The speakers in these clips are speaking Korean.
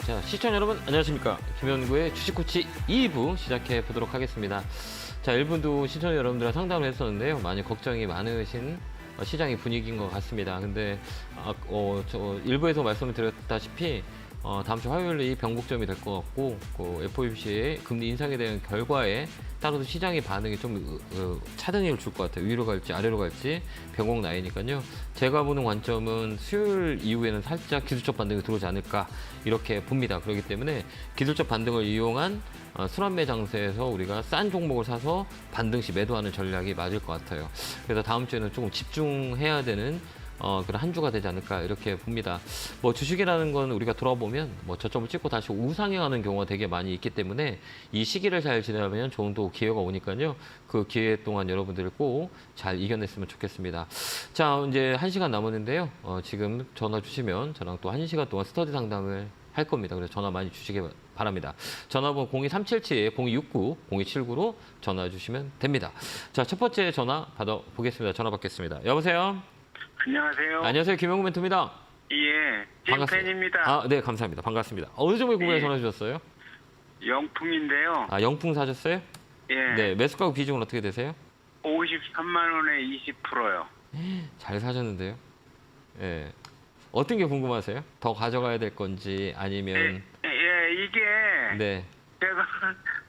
자, 시청자 여러분 안녕하십니까. 김현구의 주식코치 2부 시작해 보도록 하겠습니다. 자, 1분도 시청자 여러분들과 상담을 했었는데요. 많이 걱정이 많으신 시장의 분위기인 것 같습니다. 근데 저 일부에서 말씀을 드렸다시피 다음 주 화요일이 변곡점이 될 것 같고, 그 FOMC의 금리 인상에 대한 결과에 따라서 시장의 반응이 좀 차등을 줄 것 같아요. 위로 갈지 아래로 갈지 변곡 나이니까요. 제가 보는 관점은 수요일 이후에는 살짝 기술적 반등이 들어오지 않을까 이렇게 봅니다. 그렇기 때문에 기술적 반등을 이용한 순환매 장세에서 우리가 싼 종목을 사서 반등 시 매도하는 전략이 맞을 것 같아요. 그래서 다음 주에는 조금 집중해야 되는 그런 한 주가 되지 않을까 이렇게 봅니다. 뭐 주식이라는 건 우리가 돌아보면 뭐 저점을 찍고 다시 우상향하는 경우가 되게 많이 있기 때문에 이 시기를 잘 지나면 좋은 또 기회가 오니까요. 그 기회 동안 여러분들 꼭 잘 이겨냈으면 좋겠습니다. 자, 이제 1시간 남았는데요. 지금 전화 주시면 저랑 또 1시간 동안 스터디 상담을 할 겁니다. 그래서 전화 많이 주시기 바랍니다. 전화번호 02377-0269-0279로 전화 주시면 됩니다. 자, 첫 번째 전화 받아보겠습니다. 전화 받겠습니다. 여보세요? 안녕하세요. 안녕하세요. 김영구 멘토입니다. 예, 찐팬입니다. 아, 네, 감사합니다. 반갑습니다. 어느 종목에 궁금해 전화 주셨어요? 영풍인데요. 아, 영풍 사셨어요? 예, 네, 매수가격 비중은 어떻게 되세요? 53만 원에 20%요. 잘 사셨는데요. 예. 어떤 게 궁금하세요? 더 가져가야 될 건지 아니면 이게 네. 제가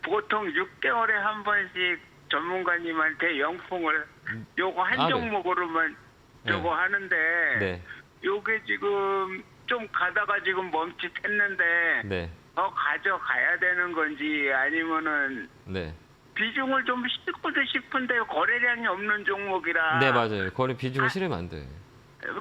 보통 6개월에 한 번씩 전문가님한테 영풍을 요거 한 아, 네. 종목으로만 저거 하는데 네. 요게 지금 좀 가다가 지금 멈칫했는데 네. 더 가져가야 되는 건지 아니면은 네. 비중을 좀 싣고도 싶은데 거래량이 없는 종목이라. 네, 맞아요. 거래 비중을 실으면 안 돼.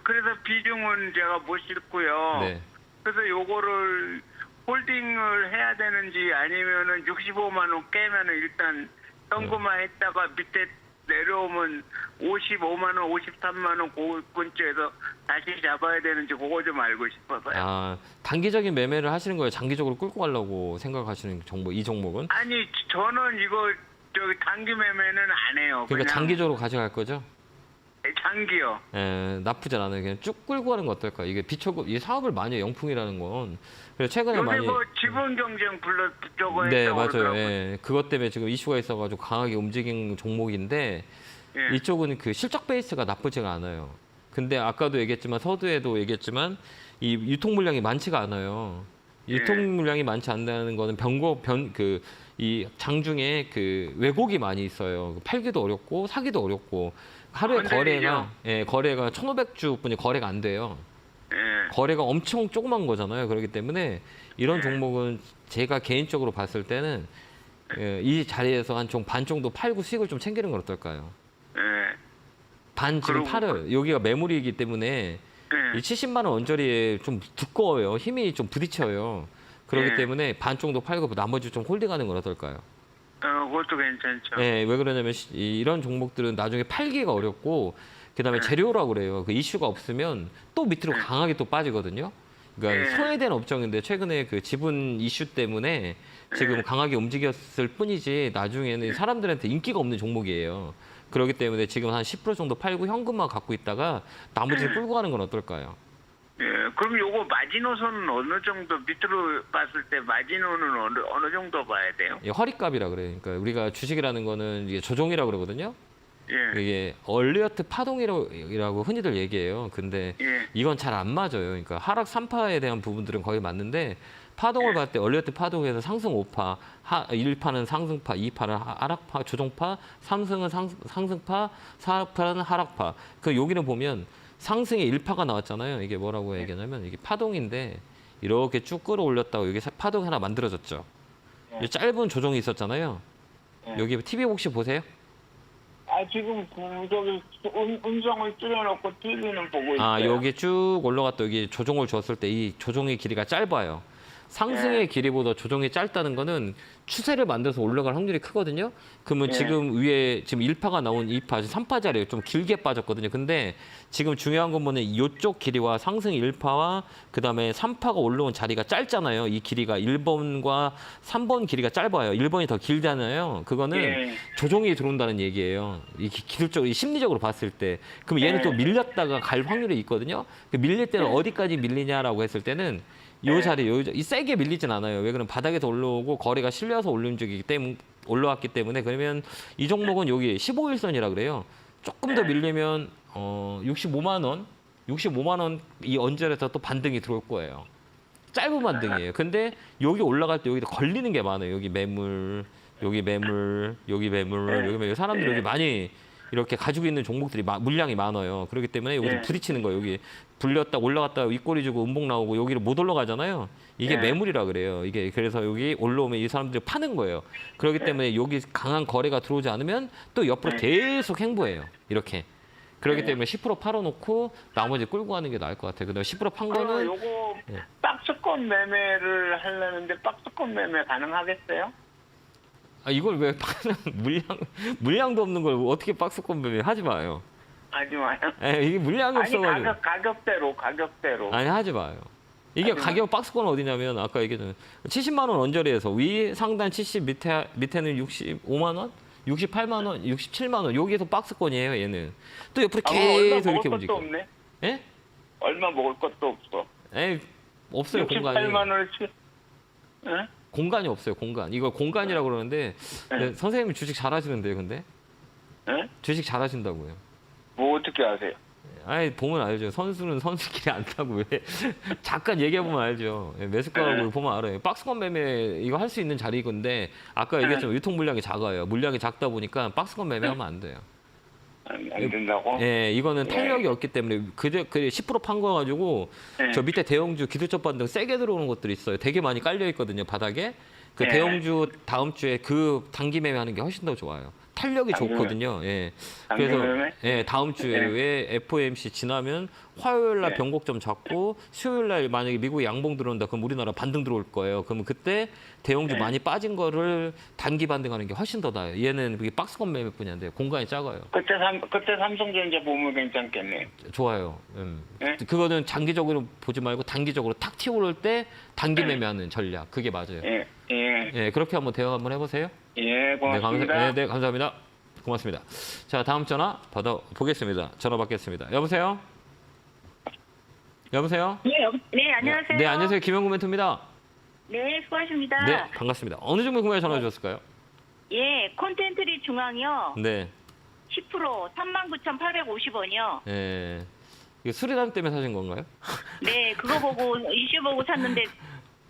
그래서 비중은 제가 못 싣고요. 네. 그래서 요거를 홀딩을 해야 되는지 아니면은 65만 원 깨면은 일단 현금화했다가 밑에 내려오면 55만 원, 53만 원 그 근처에서 다시 잡아야 되는지 그거 좀 알고 싶어서요. 아, 단기적인 매매를 하시는 거예요? 장기적으로 끌고 가려고 생각하시는 종목, 이 종목은? 아니 저는 이거 저기 단기 매매는 안 해요. 그러니까 그냥 장기적으로 가져갈 거죠? 장기요. 나쁘지 않아요. 그냥 쭉 끌고 가는 거 어떨까? 이게 이 사업을 많이 해요, 영풍이라는 건. 그래서 최근에 요새 많이. 뭐 지분 경쟁 불러 저거 네, 했다고 맞아요. 그러더라고요. 예. 그것 때문에 지금 이슈가 있어가지고 강하게 움직인 종목인데, 예. 이쪽은 그 실적 베이스가 나쁘지가 않아요. 근데 아까도 얘기했지만, 서두에도 얘기했지만, 이 유통 물량이 많지가 않아요. 유통 물량이 많지 않다는 거는 이 장중에 그 왜곡이 많이 있어요. 팔기도 어렵고, 사기도 어렵고, 하루에 건드리죠. 거래가 1,500주뿐이 거래가 안 돼요. 예. 거래가 엄청 조그만 거잖아요. 그렇기 때문에 이런 종목은 제가 개인적으로 봤을 때는 이 자리에서 한 반 정도 팔고 수익을 좀 챙기는 건 어떨까요? 예. 반 지금 그리고 팔아요. 여기가 매물이기 때문에 예. 이 70만 원 언저리에 좀 두꺼워요. 힘이 좀 부딪혀요. 그렇기 예. 때문에 반 정도 팔고 나머지 좀 홀딩하는 건 어떨까요? 그것도 괜찮죠. 네, 왜 그러냐면 이런 종목들은 나중에 팔기가 어렵고 그다음에 재료라고 그래요. 그 이슈가 없으면 또 밑으로 강하게 또 빠지거든요. 그러니까 소외된 업종인데 최근에 그 지분 이슈 때문에 지금 강하게 움직였을 뿐이지 나중에는 사람들한테 인기가 없는 종목이에요. 그렇기 때문에 지금 한 10% 정도 팔고 현금만 갖고 있다가 나머지를 끌고 가는 건 어떨까요? 예. 그럼 요거 마지노선은 어느 정도 밑으로 봤을 때 마지노는 어느 정도 봐야 돼요? 이 허리값이라 그래요. 그러니까 우리가 주식이라는 거는 이게 조종이라고 그러거든요. 예. 이게 얼리어트 파동이라고 흔히들 얘기해요. 근데 예. 이건 잘 안 맞아요. 그러니까 하락 3파에 대한 부분들은 거의 맞는데 파동을 봤을 때 얼리어트 파동에서 상승 5파, 1파는 상승파, 2파는 하락파, 조정파, 3승은 상승파, 4파는 하락파. 그 여기는 보면 상승에 1파가 나왔잖아요. 이게 뭐라고 얘기하냐면 이게 파동인데 이렇게 쭉 끌어올렸다고 여기 파동이 하나 만들어졌죠. 이 짧은 조정이 있었잖아요. 여기 TV 혹시 보세요? 지금 저기 음성을 줄여놓고 TV는 보고 있어요. 아, 여기 쭉 올라갔다 여기 조정을 줬을 때 이 조정의 길이가 짧아요. 상승의 길이보다 조정이 짧다는 거는 추세를 만들어서 올라갈 확률이 크거든요. 그러면 지금 위에 지금 1파가 나온 2파, 3파짜리 좀 길게 빠졌거든요. 근데 지금 중요한 건 뭐냐면 이쪽 길이와 상승 1파와 그다음에 3파가 올라온 자리가 짧잖아요. 이 길이가 1번과 3번 길이가 짧아요. 1번이 더 길잖아요. 그거는 조정이 들어온다는 얘기예요. 이 기술적으로, 심리적으로 봤을 때. 그럼 얘는 또 밀렸다가 갈 확률이 있거든요. 그 밀릴 때는 어디까지 밀리냐라고 했을 때는 요 자리, 이 세게 밀리진 않아요. 왜 그러면 바닥에서 올라오고 거래가 실려서 올라왔기 때문에 그러면 이 종목은 여기 15일선이라 그래요. 조금 더 밀리면 65만 원, 65만 원 이 언저리에서 또 반등이 들어올 거예요. 짧은 반등이에요. 근데 여기 올라갈 때 여기 걸리는 게 많아요. 여기 매물, 여기 매물, 여기 매물, 여기 매물. 사람들이 여기 많이 이렇게 가지고 있는 종목들이 물량이 많아요. 그렇기 때문에 여기 부딪히는 거예요. 여기 불렸다 올라갔다 윗꼬리 주고 음봉 나오고 여기를 못 올라가잖아요. 이게 매물이라 그래요. 이게 그래서 여기 올라오면 이 사람들이 파는 거예요. 그렇기 때문에 여기 강한 거래가 들어오지 않으면 또 옆으로 계속 행보해요. 이렇게. 그렇기 때문에 10% 팔아놓고 나머지 끌고 가는 게 나을 것 같아요. 근데 10%판 거는 요거 박스권 매매를 하려는데 박스권 매매 가능하겠어요? 이걸 왜 파는 물량도 없는 걸 어떻게 박스권 매매 하지 마요. 하지 마요. 이게 물량이 아니 없어가지고. 가격대로. 아니 하지 마요. 이게 가격 박스권 어디냐면 아까 얘기했잖아요. 70만 원 언저리에서 위 상단 70 밑에는 65만 원, 68만 원, 67만 원 여기에서 박스권이에요. 얘는 또 옆으로 계속 이렇게 움직여. 얼마 먹을 것도 없네. 예? 얼마 먹을 것도 없어. 없어요. 공간이. 68만 원씩. 응? 공간이 없어요. 공간. 이걸 공간이라고 그러는데 네, 선생님이 주식 잘하시는데요. 근데 응? 주식 잘하신다고요. 뭐 어떻게 아세요? 아니 보면 알죠. 선수는 선수끼리 안 타고 왜 잠깐 얘기해 보면 알죠. 매수가를 보면 알아요. 박스권 매매 이거 할 수 있는 자리건데 아까 얘기했지만 유통 물량이 작아요. 물량이 작다 보니까 박스권 매매하면 안 돼요. 안 된다고? 예, 이거는 탄력이 없기 때문에 그 10%판 거 가지고 저 밑에 대형주 기술적 반등 세게 들어오는 것들이 있어요. 되게 많이 깔려 있거든요. 바닥에. 그 대형주 다음 주에 그 단기 매매하는 게 훨씬 더 좋아요. 탄력이 좋거든요. 예. 그래서 다음 주에 FOMC 지나면 화요일 날 변곡점 잡고 수요일 날 만약에 미국에 양봉 들어온다 그럼 우리나라 반등 들어올 거예요. 그러면 그때 대형주 많이 빠진 거를 단기 반등하는 게 훨씬 더 나아요. 얘는 그게 박스권 매매뿐인데 공간이 작아요. 그때 삼성전자 보면 괜찮겠네. 좋아요. 네? 그거는 장기적으로 보지 말고 단기적으로 탁 튀어오를 때 단기 매매하는 전략. 그게 맞아요. 예, 그렇게 한번 대화 한번 해보세요. 예, 고맙습니다. 네, 감사합니다. 고맙습니다. 자, 다음 전화 받아보겠습니다. 전화 받겠습니다. 여보세요? 여보세요? 네, 안녕하세요. 네, 안녕하세요. 김영구 멘토입니다. 네, 수고하십니다. 네, 반갑습니다. 어느 종목 궁금해 전화 주셨을까요? 예, 콘텐트리 중앙이요. 네. 10% 39,850원이요. 예. 이거 수리남 때문에 사신 건가요? 네, 그거 보고 이슈 보고 샀는데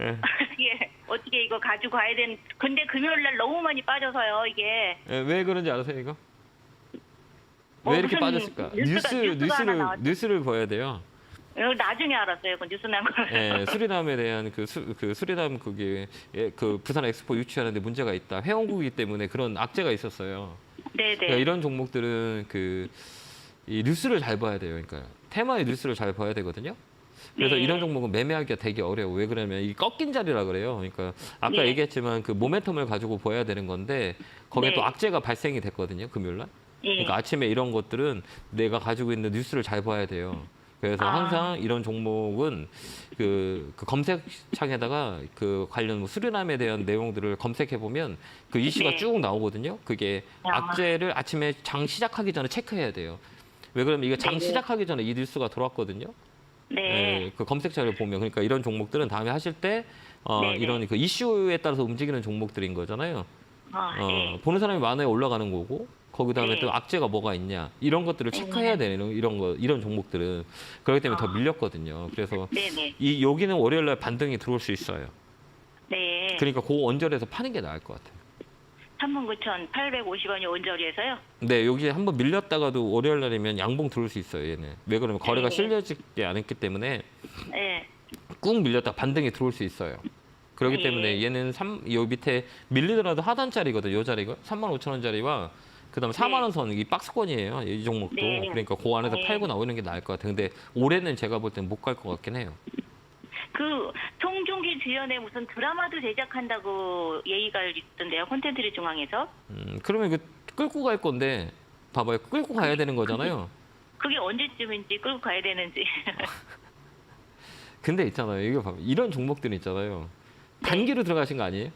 예. 예, 어떻게 이거 가지고 가야 되는 근데 금요일 날 너무 많이 빠져서요, 이게. 예, 왜 그런지 아세요, 이거? 뭐 왜 이렇게 무슨 빠졌을까? 뉴스가 하나 나왔죠. 뉴스를 봐야 돼요. 이거 나중에 알았어요. 그 뉴스 난 거. 예, 수리남에 대한 그 수리남 그게 그 부산 엑스포 유치하는데 문제가 있다. 회원국이기 때문에 그런 악재가 있었어요. 네, 그러니까 네. 이런 종목들은 이 뉴스를 잘 봐야 돼요. 그러니까 테마의 뉴스를 잘 봐야 되거든요. 그래서 네. 이런 종목은 매매하기가 되게 어려워. 왜 그러냐면 이 꺾인 자리라 그래요. 그러니까 아까 네. 얘기했지만 그 모멘텀을 가지고 봐야 되는 건데 거기에 네. 또 악재가 발생이 됐거든요. 금요일 날. 예. 그러니까 아침에 이런 것들은 내가 가지고 있는 뉴스를 잘 봐야 돼요. 그래서 항상 이런 종목은 그 검색창에다가 그 관련 수리남에 대한 내용들을 검색해 보면 그 이슈가 네. 쭉 나오거든요. 그게 악재를 아침에 장 시작하기 전에 체크해야 돼요. 왜 그러면 이거 장 네. 시작하기 전에 이 뉴스가 들어왔거든요. 네. 그 검색창을 보면 그러니까 이런 종목들은 다음에 하실 때 네네. 이런 그 이슈에 따라서 움직이는 종목들인 거잖아요. 네. 보는 사람이 많아야 올라가는 거고 거기 다음에 네. 또 악재가 뭐가 있냐 이런 것들을 체크해야 되는 이런 종목들은 그렇기 때문에 더 밀렸거든요. 그래서 네네. 여기는 월요일 날 반등이 들어올 수 있어요. 네. 그러니까 그 언저리에서 파는 게 나을 것 같아요. 39,850원이 온저리에서요? 네, 여기 한번 밀렸다가도 월요일 날이면 양봉 들어올 수 있어요. 얘는 왜 그러면 거래가 네. 실려지지 않았기 때문에 네. 꾹 밀렸다 반등이 들어올 수 있어요. 그렇기 네. 때문에 얘는 요 밑에 밀리더라도 하단짜리거든. 요 자리가 35,000원짜리와 그다음에 4만 원 선 이 박스권이에요. 이 종목도. 네. 그러니까 그 안에서 네. 팔고 나오는 게 나을 것 같아요. 근데 올해는 제가 볼 땐 못 갈 것 같긴 해요. 그 송중기 주연의 무슨 드라마도 제작한다고 얘기가 있던데요. 콘텐츠리 중앙에서. 그러면 이거 끌고 갈 건데 봐봐요. 끌고 가야 되는 거잖아요. 그게 언제쯤인지 끌고 가야 되는지. 근데 있잖아요. 이거 봐봐. 이런 종목들 있잖아요. 단기로 들어가신 거 아니에요?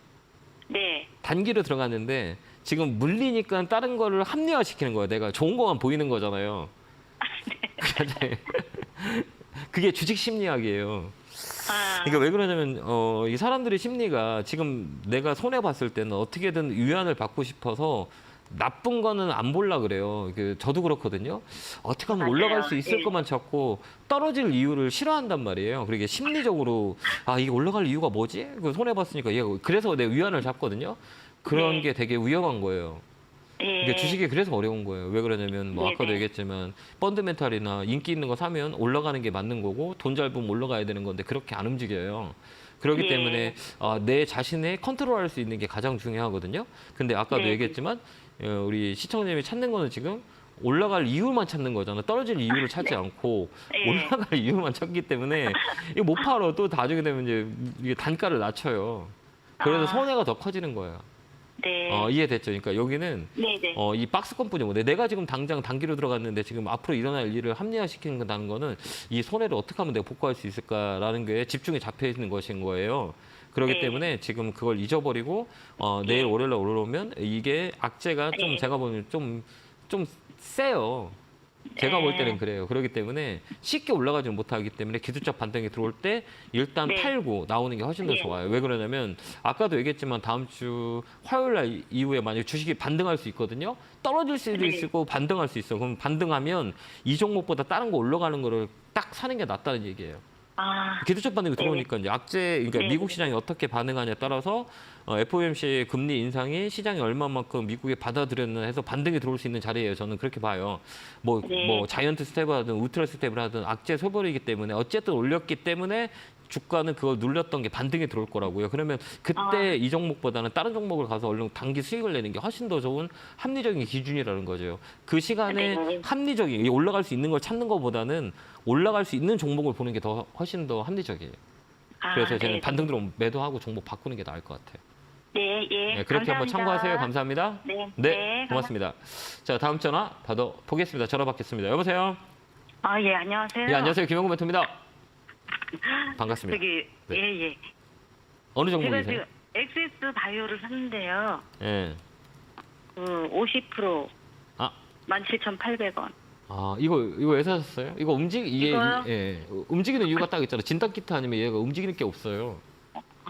네. 단기로 들어갔는데 지금 물리니까 다른 거를 합리화시키는 거예요. 내가 좋은 것만 보이는 거잖아요. 그게 주식 심리학이에요. 그러니까 왜 그러냐면 이 사람들의 심리가 지금 내가 손해 봤을 때는 어떻게든 위안을 받고 싶어서 나쁜 거는 안 볼라 그래요. 저도 그렇거든요. 어떻게 하면 맞아요. 올라갈 수 있을 예. 것만 찾고 떨어질 이유를 싫어한단 말이에요. 그러게 심리적으로 이게 올라갈 이유가 뭐지? 손해 봤으니까 그래서 내 위안을 잡거든요. 그런 네. 게 되게 위험한 거예요. 예. 그러니까 주식이 그래서 어려운 거예요. 왜 그러냐면 뭐 아까도 네네. 얘기했지만 펀드멘탈이나 인기 있는 거 사면 올라가는 게 맞는 거고 돈 잘 벌면 올라가야 되는 건데 그렇게 안 움직여요. 그렇기 예. 때문에 내 자신의 컨트롤할 수 있는 게 가장 중요하거든요. 근데 아까도 네. 얘기했지만 우리 시청자님이 찾는 거는 지금 올라갈 이유만 찾는 거잖아. 떨어질 이유를 찾지 않고 예. 올라갈 이유만 찾기 때문에 이거 못 팔아. 또 나중에 되면 이제 이게 단가를 낮춰요. 그래서 아. 손해가 더 커지는 거예요. 네. 이해됐죠? 그러니까 여기는 네네. 이 박스권뿐이 뭐 내가 지금 당장 단기로 들어갔는데 지금 앞으로 일어날 일을 합리화시키는 거는 이 손해를 어떻게 하면 내가 복구할 수 있을까라는 게 집중이 잡혀 있는 것인 거예요. 그렇기 네. 때문에 지금 그걸 잊어버리고 내일 월요일날 올라오면 이게 악재가 좀 네. 제가 보면 좀 세요. 제가 볼 때는 네. 그래요. 그렇기 때문에 쉽게 올라가지 못하기 때문에 기술적 반등이 들어올 때 일단 네. 팔고 나오는 게 훨씬 더 네. 좋아요. 왜 그러냐면 아까도 얘기했지만 다음 주 화요일 날 이후에 만약에 주식이 반등할 수 있거든요. 떨어질 수도 네. 있고 반등할 수 있어. 그럼 반등하면 이 종목보다 다른 거 올라가는 거를 딱 사는 게 낫다는 얘기예요. 기술적 반등이 들어오니까 이제 악재, 그러니까 네. 미국 시장이 어떻게 반응하냐에 따라서 FOMC 금리 인상이 시장이 얼마만큼 미국에 받아들였나 해서 반등이 들어올 수 있는 자리예요. 저는 그렇게 봐요. 뭐 네. 자이언트 스텝을 하든 우트라 스텝을 하든 악재 소벌이기 때문에 어쨌든 올렸기 때문에 주가는 그걸 눌렸던 게 반등이 들어올 거라고요. 그러면 그때 이 종목보다는 다른 종목을 가서 얼른 단기 수익을 내는 게 훨씬 더 좋은 합리적인 기준이라는 거죠. 그 시간에 네. 합리적인 올라갈 수 있는 걸 찾는 것보다는 올라갈 수 있는 종목을 보는 게 더 훨씬 더 합리적이에요. 그래서 저는 네. 반등 들어오면 매도하고 종목 바꾸는 게 나을 것 같아요. 네, 예. 네, 그렇게 한번 감사합니다. 참고하세요. 감사합니다. 네. 네, 고맙습니다. 자, 다음 전화 받아보겠습니다. 전화 받겠습니다. 여보세요? 예, 안녕하세요. 예, 안녕하세요. 김영구 멘토입니다. 반갑습니다. 저기, 네. 예. 어느 제가 종목이세요? 지금 엑세스 바이오를 샀는데요. 예. 50% 아. 17,800원. 이거 왜 사셨어요? 이거 이거요? 움직이는 이유가 딱 있잖아요. 진단키트 아니면 얘가 움직이는 게 없어요.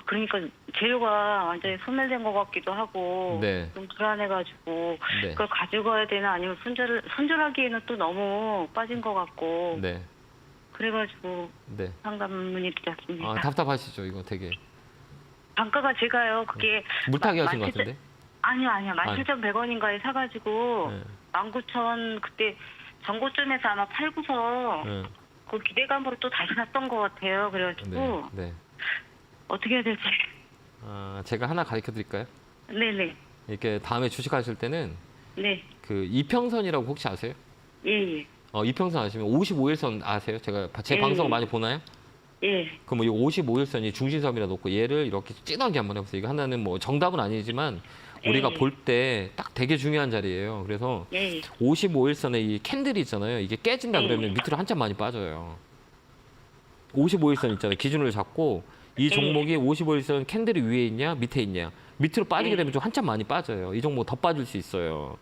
그러니까 재료가 완전히 소멸된 것 같기도 하고 네. 좀 불안해가지고 네. 그걸 가져가야 되나 아니면 손절하기에는 또 너무 빠진 것 같고 네. 그래가지고 네. 상담 문의 드렸습니다. 답답하시죠, 이거 되게. 단가가 제가요 그게 물타기 하신 것 17,000 같은데? 아니요 17,100원인가에 사가지고 네. 19,000 그때 정고점에서 아마 팔고서 네. 그 기대감으로 또 다시 샀던 것 같아요. 그래가지고 네. 어떻게 해야 될지. 제가 하나 가르쳐 드릴까요? 네네. 이렇게 다음에 주식하실 때는 네. 그 이평선이라고 혹시 아세요? 예. 이평선 아시면 55일선 아세요? 제 예. 방송 많이 보나요? 예. 그럼 이 55일선이 중심선이라 놓고 얘를 이렇게 진하게 한번 해보세요. 이거 하나는 뭐 정답은 아니지만 우리가 예. 볼 때 딱 되게 중요한 자리예요. 그래서 예. 55일선에 이 캔들이 있잖아요. 이게 깨진다 예. 그러면 밑으로 한참 많이 빠져요. 55일선 있잖아요. 기준을 잡고 이 종목이 55일선 캔들이 위에 있냐 밑에 있냐. 밑으로 빠지게 되면 좀 한참 많이 빠져요. 이 종목 더 빠질 수 있어요.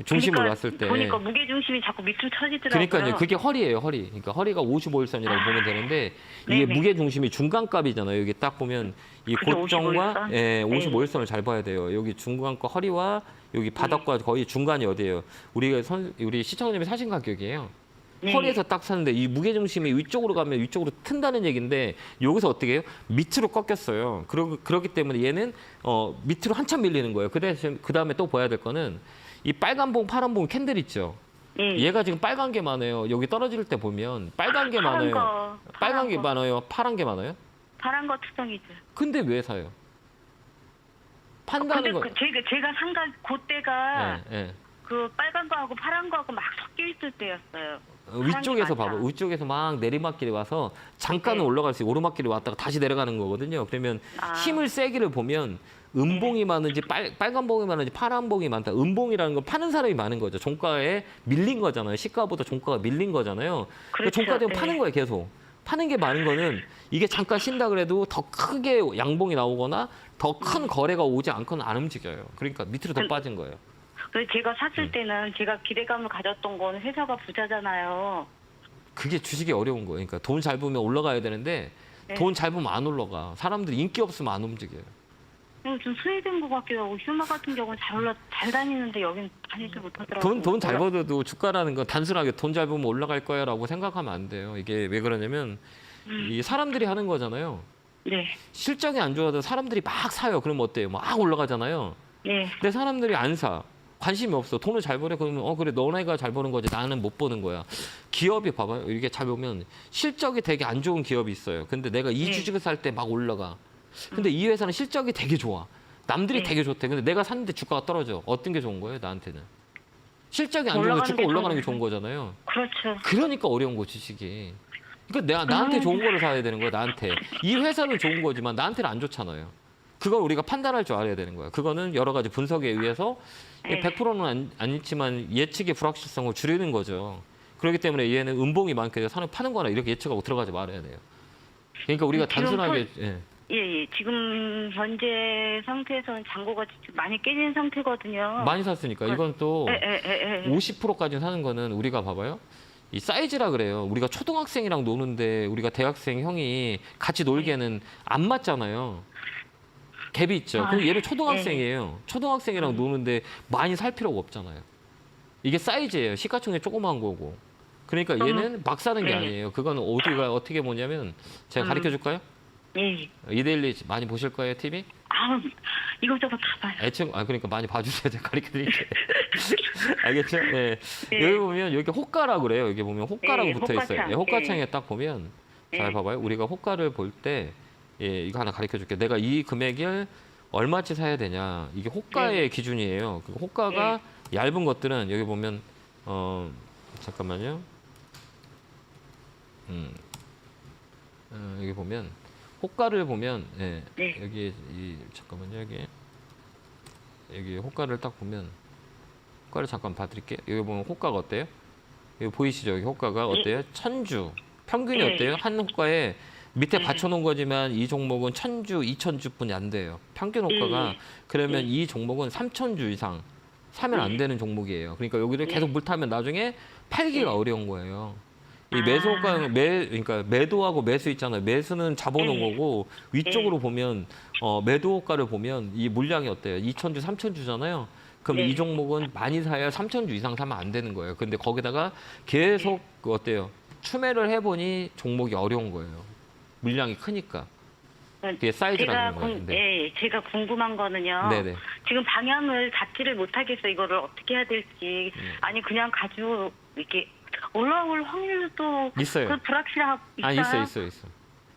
중심을 그러니까 놨을 때. 보니까 무게 중심이 자꾸 밑으로 처지더라고요. 그러니까요. 그게 허리예요, 허리. 그러니까 허리가 55일선이라고 보면 되는데 이게 네네. 무게 중심이 중간값이잖아요. 여기 딱 보면 이 그게 고점과 55일선? 55일선을 잘 봐야 돼요. 여기 중간과 허리와 여기 바닥과 거의 중간이 어디예요? 우리 시청자님이 사신 가격이에요. 네. 허리에서 딱 사는데 이 무게 중심이 위쪽으로 가면 위쪽으로 튼다는 얘기인데 여기서 어떻게 해요? 밑으로 꺾였어요. 그렇기 때문에 얘는 밑으로 한참 밀리는 거예요. 그 다음에 또 봐야 될 거는 이 빨간 봉, 파란 봉 캔들 있죠. 예. 얘가 지금 빨간 게 많아요. 여기 떨어질 때 보면 빨간 게 파란 많아요. 거, 빨간 게 거. 많아요. 파란 게 많아요. 파란 거 투성이죠. 근데 왜 사요? 판다는 근데 거. 제가 산가 그때가 예. 그 빨간 거하고 파란 거하고 막 섞여 있을 때였어요. 위쪽에서 많다. 봐봐. 위쪽에서 막 내리막길이 와서 잠깐은 네. 올라갈 수 있고 오르막길이 왔다가 다시 내려가는 거거든요. 그러면 아. 힘을 세기를 보면 음봉이 많은지 빨간 봉이 많은지 파란 봉이 많다. 음봉이라는 건 파는 사람이 많은 거죠. 종가에 밀린 거잖아요. 시가보다 종가가 밀린 거잖아요. 그러니까 그렇죠. 종가대는 네. 파는 거예요, 계속. 파는 게 많은 거는 이게 잠깐 쉰다 그래도 더 크게 양봉이 나오거나 더 큰 거래가 오지 않거나 안 움직여요. 그러니까 밑으로 더 빠진 거예요. 그래서 제가 샀을 때는 제가 기대감을 가졌던 건 회사가 부자잖아요. 그게 주식이 어려운 거예요. 그러니까 돈 잘 벌면 올라가야 되는데 네. 돈 잘 보면 안 올라가. 사람들이 인기 없으면 안 움직여요. 좀 스웨덴 것 같기도 하고 휴마 같은 경우는 잘 다니는데 여긴 다니지 못하더라고요. 돈 잘 벌어도 주가라는 건 단순하게 돈 잘 벌면 올라갈 거야라고 생각하면 안 돼요. 이게 왜 그러냐면 이 사람들이 하는 거잖아요. 네. 실적이 안 좋아도 사람들이 막 사요. 그러면 어때요? 막 올라가잖아요. 네. 근데 사람들이 안 사. 관심이 없어. 돈을 잘 벌어. 그러면 그래 너네가 잘 버는 거지. 나는 못 버는 거야. 기업이 봐봐요. 이게 잘 보면 실적이 되게 안 좋은 기업이 있어요. 근데 내가 이 네. 주식을 살 때 막 올라가. 근데 이 회사는 실적이 되게 좋아. 남들이 네. 되게 좋대. 근데 내가 샀는데 주가가 떨어져. 어떤 게 좋은 거예요? 나한테는. 실적이 안 좋으면 올라가는 주가 게 올라가는 게 좋은 좋은 거잖아요. 그렇죠. 그러니까 어려운 거 주식이. 그러니까 나한테 좋은 거를 사야 되는 거야. 나한테. 이 회사는 좋은 거지만 나한테는 안 좋잖아요. 그걸 우리가 판단할 줄 알아야 되는 거야. 그거는 여러 가지 분석에 의해서 네. 100%는 아니지만 예측의 불확실성을 줄이는 거죠. 그렇기 때문에 얘는 음봉이 많게 사는 파는 거나 이렇게 예측하고 들어가지 말아야 돼요. 그러니까 우리가 지금 단순하게 예. 지금 현재 상태에서는 잔고가 많이 깨진 상태거든요. 많이 샀으니까 이건 또 예. 50%까지 사는 거는 우리가 봐봐요. 이 사이즈라 그래요. 우리가 초등학생이랑 노는데 우리가 대학생 형이 같이 놀기에는 안 맞잖아요. 갭이 있죠. 그럼 얘는 초등학생이에요. 초등학생이랑 노는데 많이 살 필요가 없잖아요. 이게 사이즈예요. 시가총액 조그만 거고. 그러니까 얘는 막 사는 게 네. 아니에요. 그거는 어디가 어떻게 보냐면 제가 가르쳐 줄까요? 예. 이데일리 많이 보실 거예요, TV? 이것저것 다 봐요. 그러니까 많이 봐주세요. 제가 가르쳐 드릴게요. 알겠죠? 네. 네. 여기 보면 여기 호가라고 그래요. 여기 보면 호가라고 네, 붙어 있어요. 호가창. 네, 호가창에 딱 보면 잘 네. 봐봐요. 우리가 호가를 볼 때 이거 하나 가르쳐 줄게요. 내가 이 금액을 얼마치 사야 되냐. 이게 호가의 기준이에요. 그 호가가 얇은 것들은 여기 보면 잠깐만요. 여기 보면 호가를 보면 네. 여기 잠깐만요. 여기 호가를 딱 보면 호가를 잠깐 봐드릴게요. 여기 보면 호가가 어때요? 여기 보이시죠? 여기 호가가 어때요? 천주 평균이 네. 어때요? 한 호가에 밑에 받쳐놓은 거지만 이 종목은 1000주, 2000주뿐이 안 돼요. 평균 호가가 그러면 이 종목은 3000주 이상 사면 안 되는 종목이에요. 그러니까 여기를 계속 물 타면 나중에 팔기가 어려운 거예요. 이 매수 호가 그러니까 매도하고 매수 있잖아요. 매수는 잡아놓은 거고 위쪽으로 보면 매도 호가를 보면 이 물량이 어때요? 2000주, 3000주잖아요. 그럼 이 종목은 많이 사야 3000주 이상 사면 안 되는 거예요. 근데 거기다가 계속 어때요? 추매를 해보니 종목이 어려운 거예요. 물량이 크니까. 그게 사이즈라는 거예요. 제가 궁금한 거는요. 네네. 지금 방향을 잡지를 못하겠어. 이거를 어떻게 해야 될지. 아니 그냥 가지고 이렇게 올라올 확률도 있어요. 그 불확실하고 있어요. 있어.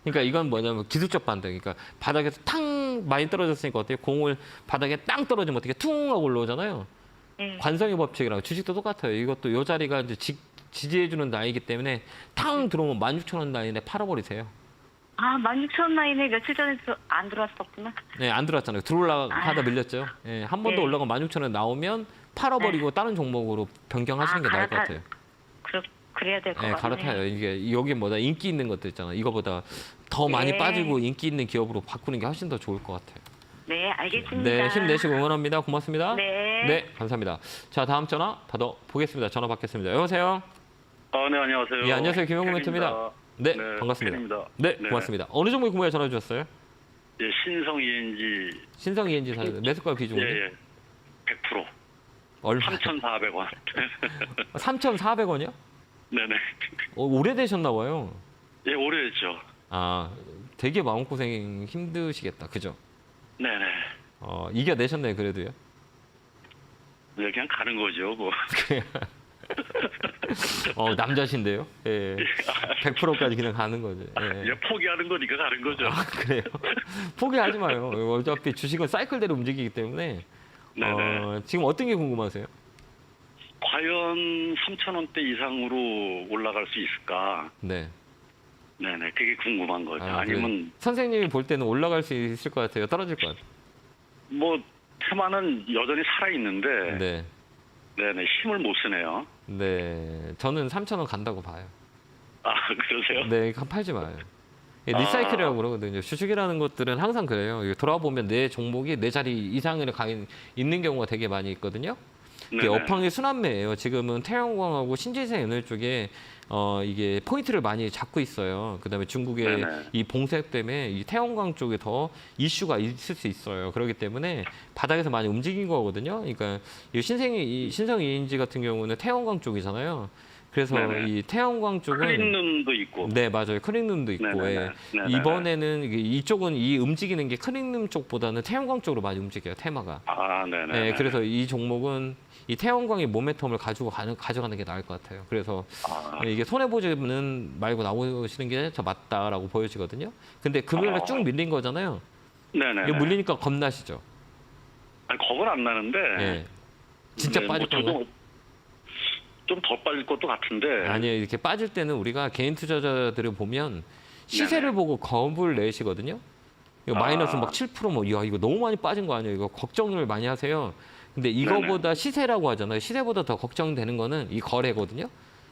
그러니까 이건 뭐냐면 기술적 반등. 그러니까 바닥에서 탕 많이 떨어졌으니까 어때요? 공을 바닥에 땅 떨어지면 어떻게 퉁 하고 올라오잖아요. 네. 관성의 법칙이라고 주식도 똑같아요. 이것도 이 자리가 이제 지지해주는 나이기 때문에 탕 들어오면 16,000원 라인에 팔아버리세요. 16,000원 라인에 며칠 전에 안 들어왔었구나. 네, 안 들어왔잖아요. 들어올라가다 밀렸죠. 한 번 더 올라가 16,000원 나오면 팔아버리고 다른 종목으로 변경하시는 게 나을 것 같아요. 그래야 될 것 같아요. 갈아타요. 이게 여기 뭐다 인기 있는 것들 있잖아요. 이거보다 더 많이 빠지고 인기 있는 기업으로 바꾸는 게 훨씬 더 좋을 것 같아요. 네, 알겠습니다. 네, 힘내시고 응원합니다. 고맙습니다. 네. 감사합니다. 자, 다음 전화 받아보겠습니다. 전화 받겠습니다. 여보세요? 네, 안녕하세요. 예, 안녕하세요. 김영구 멘토입니다. 네, 네, 반갑습니다. 팬입니다. 네, 고맙습니다. 어느 종목에 궁금해 전화 주셨어요? 예, 신성 ENG. 신성 ENG 사요. 매수가 비중은? 예. 100%. 얼마? 3,400원. 3,400원이요? 네네. 오래되셨나 봐요. 예, 오래됐죠. 되게 마음고생 힘드시겠다. 그죠? 네네. 이겨내셨네요, 그래도요. 네, 그냥 가는 거죠, 뭐. 남자신데요? 예. 100%까지 그냥 가는 거죠. 예. 예, 포기하는 거니까 가는 거죠. 그래요? 포기하지 마요. 어차피 주식은 사이클대로 움직이기 때문에. 네네. 지금 어떤 게 궁금하세요? 과연 3,000원대 이상으로 올라갈 수 있을까? 네. 네네, 그게 궁금한 거죠. 아니면, 선생님이 볼 때는 올라갈 수 있을 것 같아요? 떨어질 것 같아요? 뭐, 테마는 여전히 살아있는데, 네. 네네, 힘을 못 쓰네요. 네. 저는 3,000원 간다고 봐요. 그러세요? 네, 팔지 마요. 리사이클이라고 그러거든요. 주식이라는 것들은 항상 그래요. 돌아보면 내 종목이 내 자리 이상을 있는 경우가 되게 많이 있거든요. 이게 네네. 업황의 순환매예요. 지금은 태양광하고 신재생 에너지 쪽에 이게 포인트를 많이 잡고 있어요. 그다음에 중국의 네네. 이 봉쇄 때문에 이 태양광 쪽에 더 이슈가 있을 수 있어요. 그렇기 때문에 바닥에서 많이 움직인 거거든요. 그러니까 이 신성 ENG 같은 경우는 태양광 쪽이잖아요. 그래서 네네. 이 태양광 쪽은 클린룸도 있고. 네, 맞아요. 크릭룸도 있고. 네네네. 예. 네네네. 이번에는 이쪽은 이 움직이는 게 크릭룸 쪽보다는 태양광 쪽으로 많이 움직여요. 테마가. 아, 네네. 예, 그래서 이 종목은 이 태양광의 모멘텀을 가져가는 게 나을 것 같아요. 그래서 아, 이게 손해보지는 말고 나오시는 게 더 맞다라고 보여지거든요. 근데 금요일에 쭉 밀린 거잖아요. 네네. 이거 물리니까 겁나시죠? 아니, 겁은 안 나는데. 예. 진짜 네, 빠질 건가요? 좀 더 빠질 것도 같은데. 아니에요. 이렇게 빠질 때는 우리가 개인 투자자들을 보면 시세를 네네. 보고 겁을 내시거든요. 이거 마이너스 막 7% 뭐, 야, 이거 너무 많이 빠진 거 아니에요? 이거 걱정을 많이 하세요. 근데 이거보다 시세라고 하잖아요. 시세보다 더 걱정되는 거는 이 거래거든요.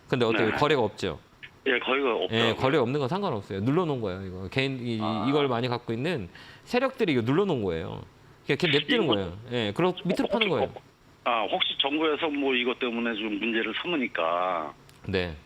근데 어때요? 네네. 거래가 없죠. 예, 거의가 없더라고요. 예, 거래 없는 건 상관없어요. 눌러놓은 거예요. 이거 개인 이걸 많이 갖고 있는 세력들이 이거 눌러놓은 거예요. 그냥 걔 냅두는 이거- 거예요. 예, 그리고 밑으로 파는 거예요. 아, 혹시 정부에서 뭐 이것 때문에 좀 문제를 삼으니까 네,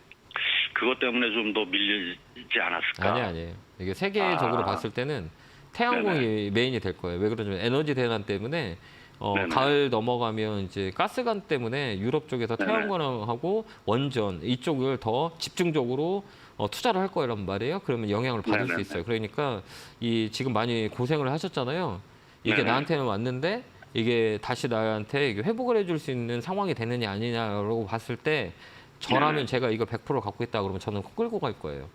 그것 때문에 좀 더 밀리지 않았을까? 아니에요. 이게 세계적으로 아. 봤을 때는 태양광이 메인이 될 거예요. 왜 그러냐면 에너지 대란 때문에 네네. 가을 넘어가면 이제 가스관 때문에 유럽 쪽에서 네네. 태양광하고 원전 이쪽을 더 집중적으로 투자를 할 거란 말이에요. 그러면 영향을 받을 수 네네. 있어요. 그러니까 이 지금 많이 고생을 하셨잖아요. 이게 네네. 나한테는 왔는데 이게 다시 나한테 이게 회복을 해줄 수 있는 상황이 되느냐 아니냐라고 봤을 때 저라면 네네. 제가 이거 100% 갖고 있다 그러면 저는 끌고 갈 거예요.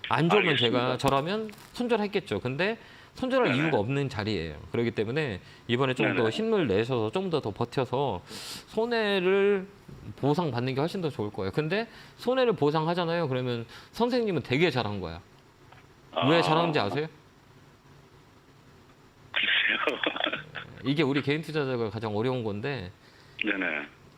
안 좋으면 알겠습니다. 제가 저라면 손절했겠죠. 근데 손절할 네네. 이유가 없는 자리예요. 그렇기 때문에 이번에 좀 더 네네. 힘을 내셔서 좀 더 버텨서 손해를 보상받는 게 훨씬 더 좋을 거예요. 근데 손해를 보상하잖아요. 그러면 선생님은 되게 잘한 거야. 왜 잘하는지 아세요? 글쎄요. 이게 우리 개인 투자자가 가장 어려운 건데 네네.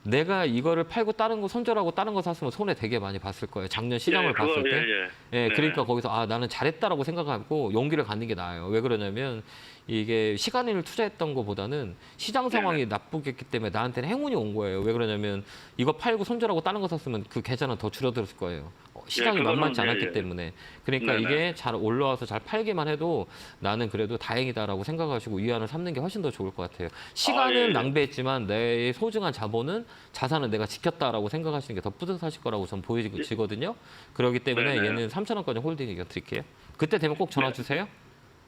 내가 이거를 팔고 다른 거 손절하고 다른 거 샀으면 손해 되게 많이 봤을 거예요. 작년 시장을 예, 봤을 그거, 때. 예, 예. 예, 네. 그러니까 거기서 나는 잘했다라고 생각하고 용기를 갖는 게 나아요. 왜 그러냐면 이게 시간을 투자했던 것보다는 시장 상황이 나쁘겠기 때문에 나한테는 행운이 온 거예요. 왜 그러냐면 이거 팔고 손절하고 다른 거 샀으면 그 계좌는 더 줄어들었을 거예요. 시장이 그거는, 만만치 예, 않았기 예. 때문에. 그러니까 네네. 이게 잘 올라와서 잘 팔기만 해도 나는 그래도 다행이다라고 생각하시고 위안을 삼는 게 훨씬 더 좋을 것 같아요. 시간은 예, 예. 낭비했지만 내 소중한 자산은 내가 지켰다라고 생각하시는 게 더 뿌듯하실 거라고 저는 보여지거든요. 그렇기 때문에 네네. 얘는 3,000원까지 홀딩 이겨 드릴게요. 그때 되면 꼭 전화 주세요.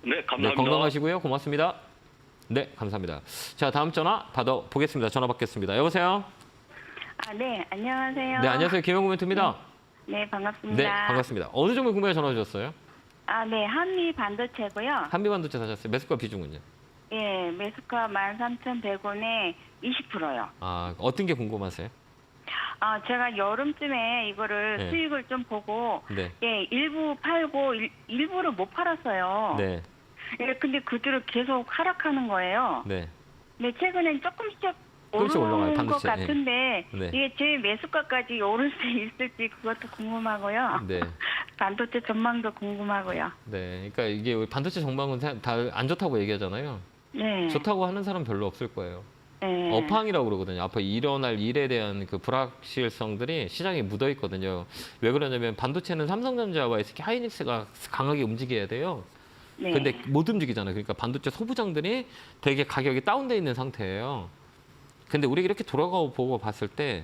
네, 네, 감사합니다. 건강하시고요. 고맙습니다. 네, 감사합니다. 자, 다음 전화 받아보겠습니다. 전화 받겠습니다. 여보세요? 아, 네, 안녕하세요. 네, 안녕하세요. 김영구 멘트입니다. 네, 반갑습니다. 네, 반갑습니다. 어느 종목 궁금해 전화 주셨어요? 아, 네, 한미 반도체고요. 한미반도체 사셨어요. 매수가 비중은요? 예, 매수가 13,100원에 20%요. 아, 어떤 게 궁금하세요? 아, 제가 여름쯤에 이거를 네. 수익을 좀 보고 네. 예, 일부 팔고 일부를 못 팔았어요. 네. 예, 근데 그 뒤로 계속 하락하는 거예요. 네. 네, 최근엔 조금씩 조금씩 올라가요, 오른 것 반도체. 예. 같은데 네. 이게 제 매수가까지 오를 수 있을지 그것도 궁금하고요. 네. 반도체 전망도 궁금하고요. 네. 그러니까 이게 우리 반도체 전망은 다 안 좋다고 얘기하잖아요. 네. 좋다고 하는 사람 별로 없을 거예요. 네. 업황이라고 그러거든요. 앞으로 일어날 일에 대한 그 불확실성들이 시장에 묻어 있거든요. 왜 그러냐면 반도체는 삼성전자와 SK 하이닉스가 강하게 움직여야 돼요. 네. 근데 못 움직이잖아요. 그러니까 반도체 소부장들이 되게 가격이 다운돼 있는 상태예요. 근데 우리가 이렇게 돌아가고 보고 봤을 때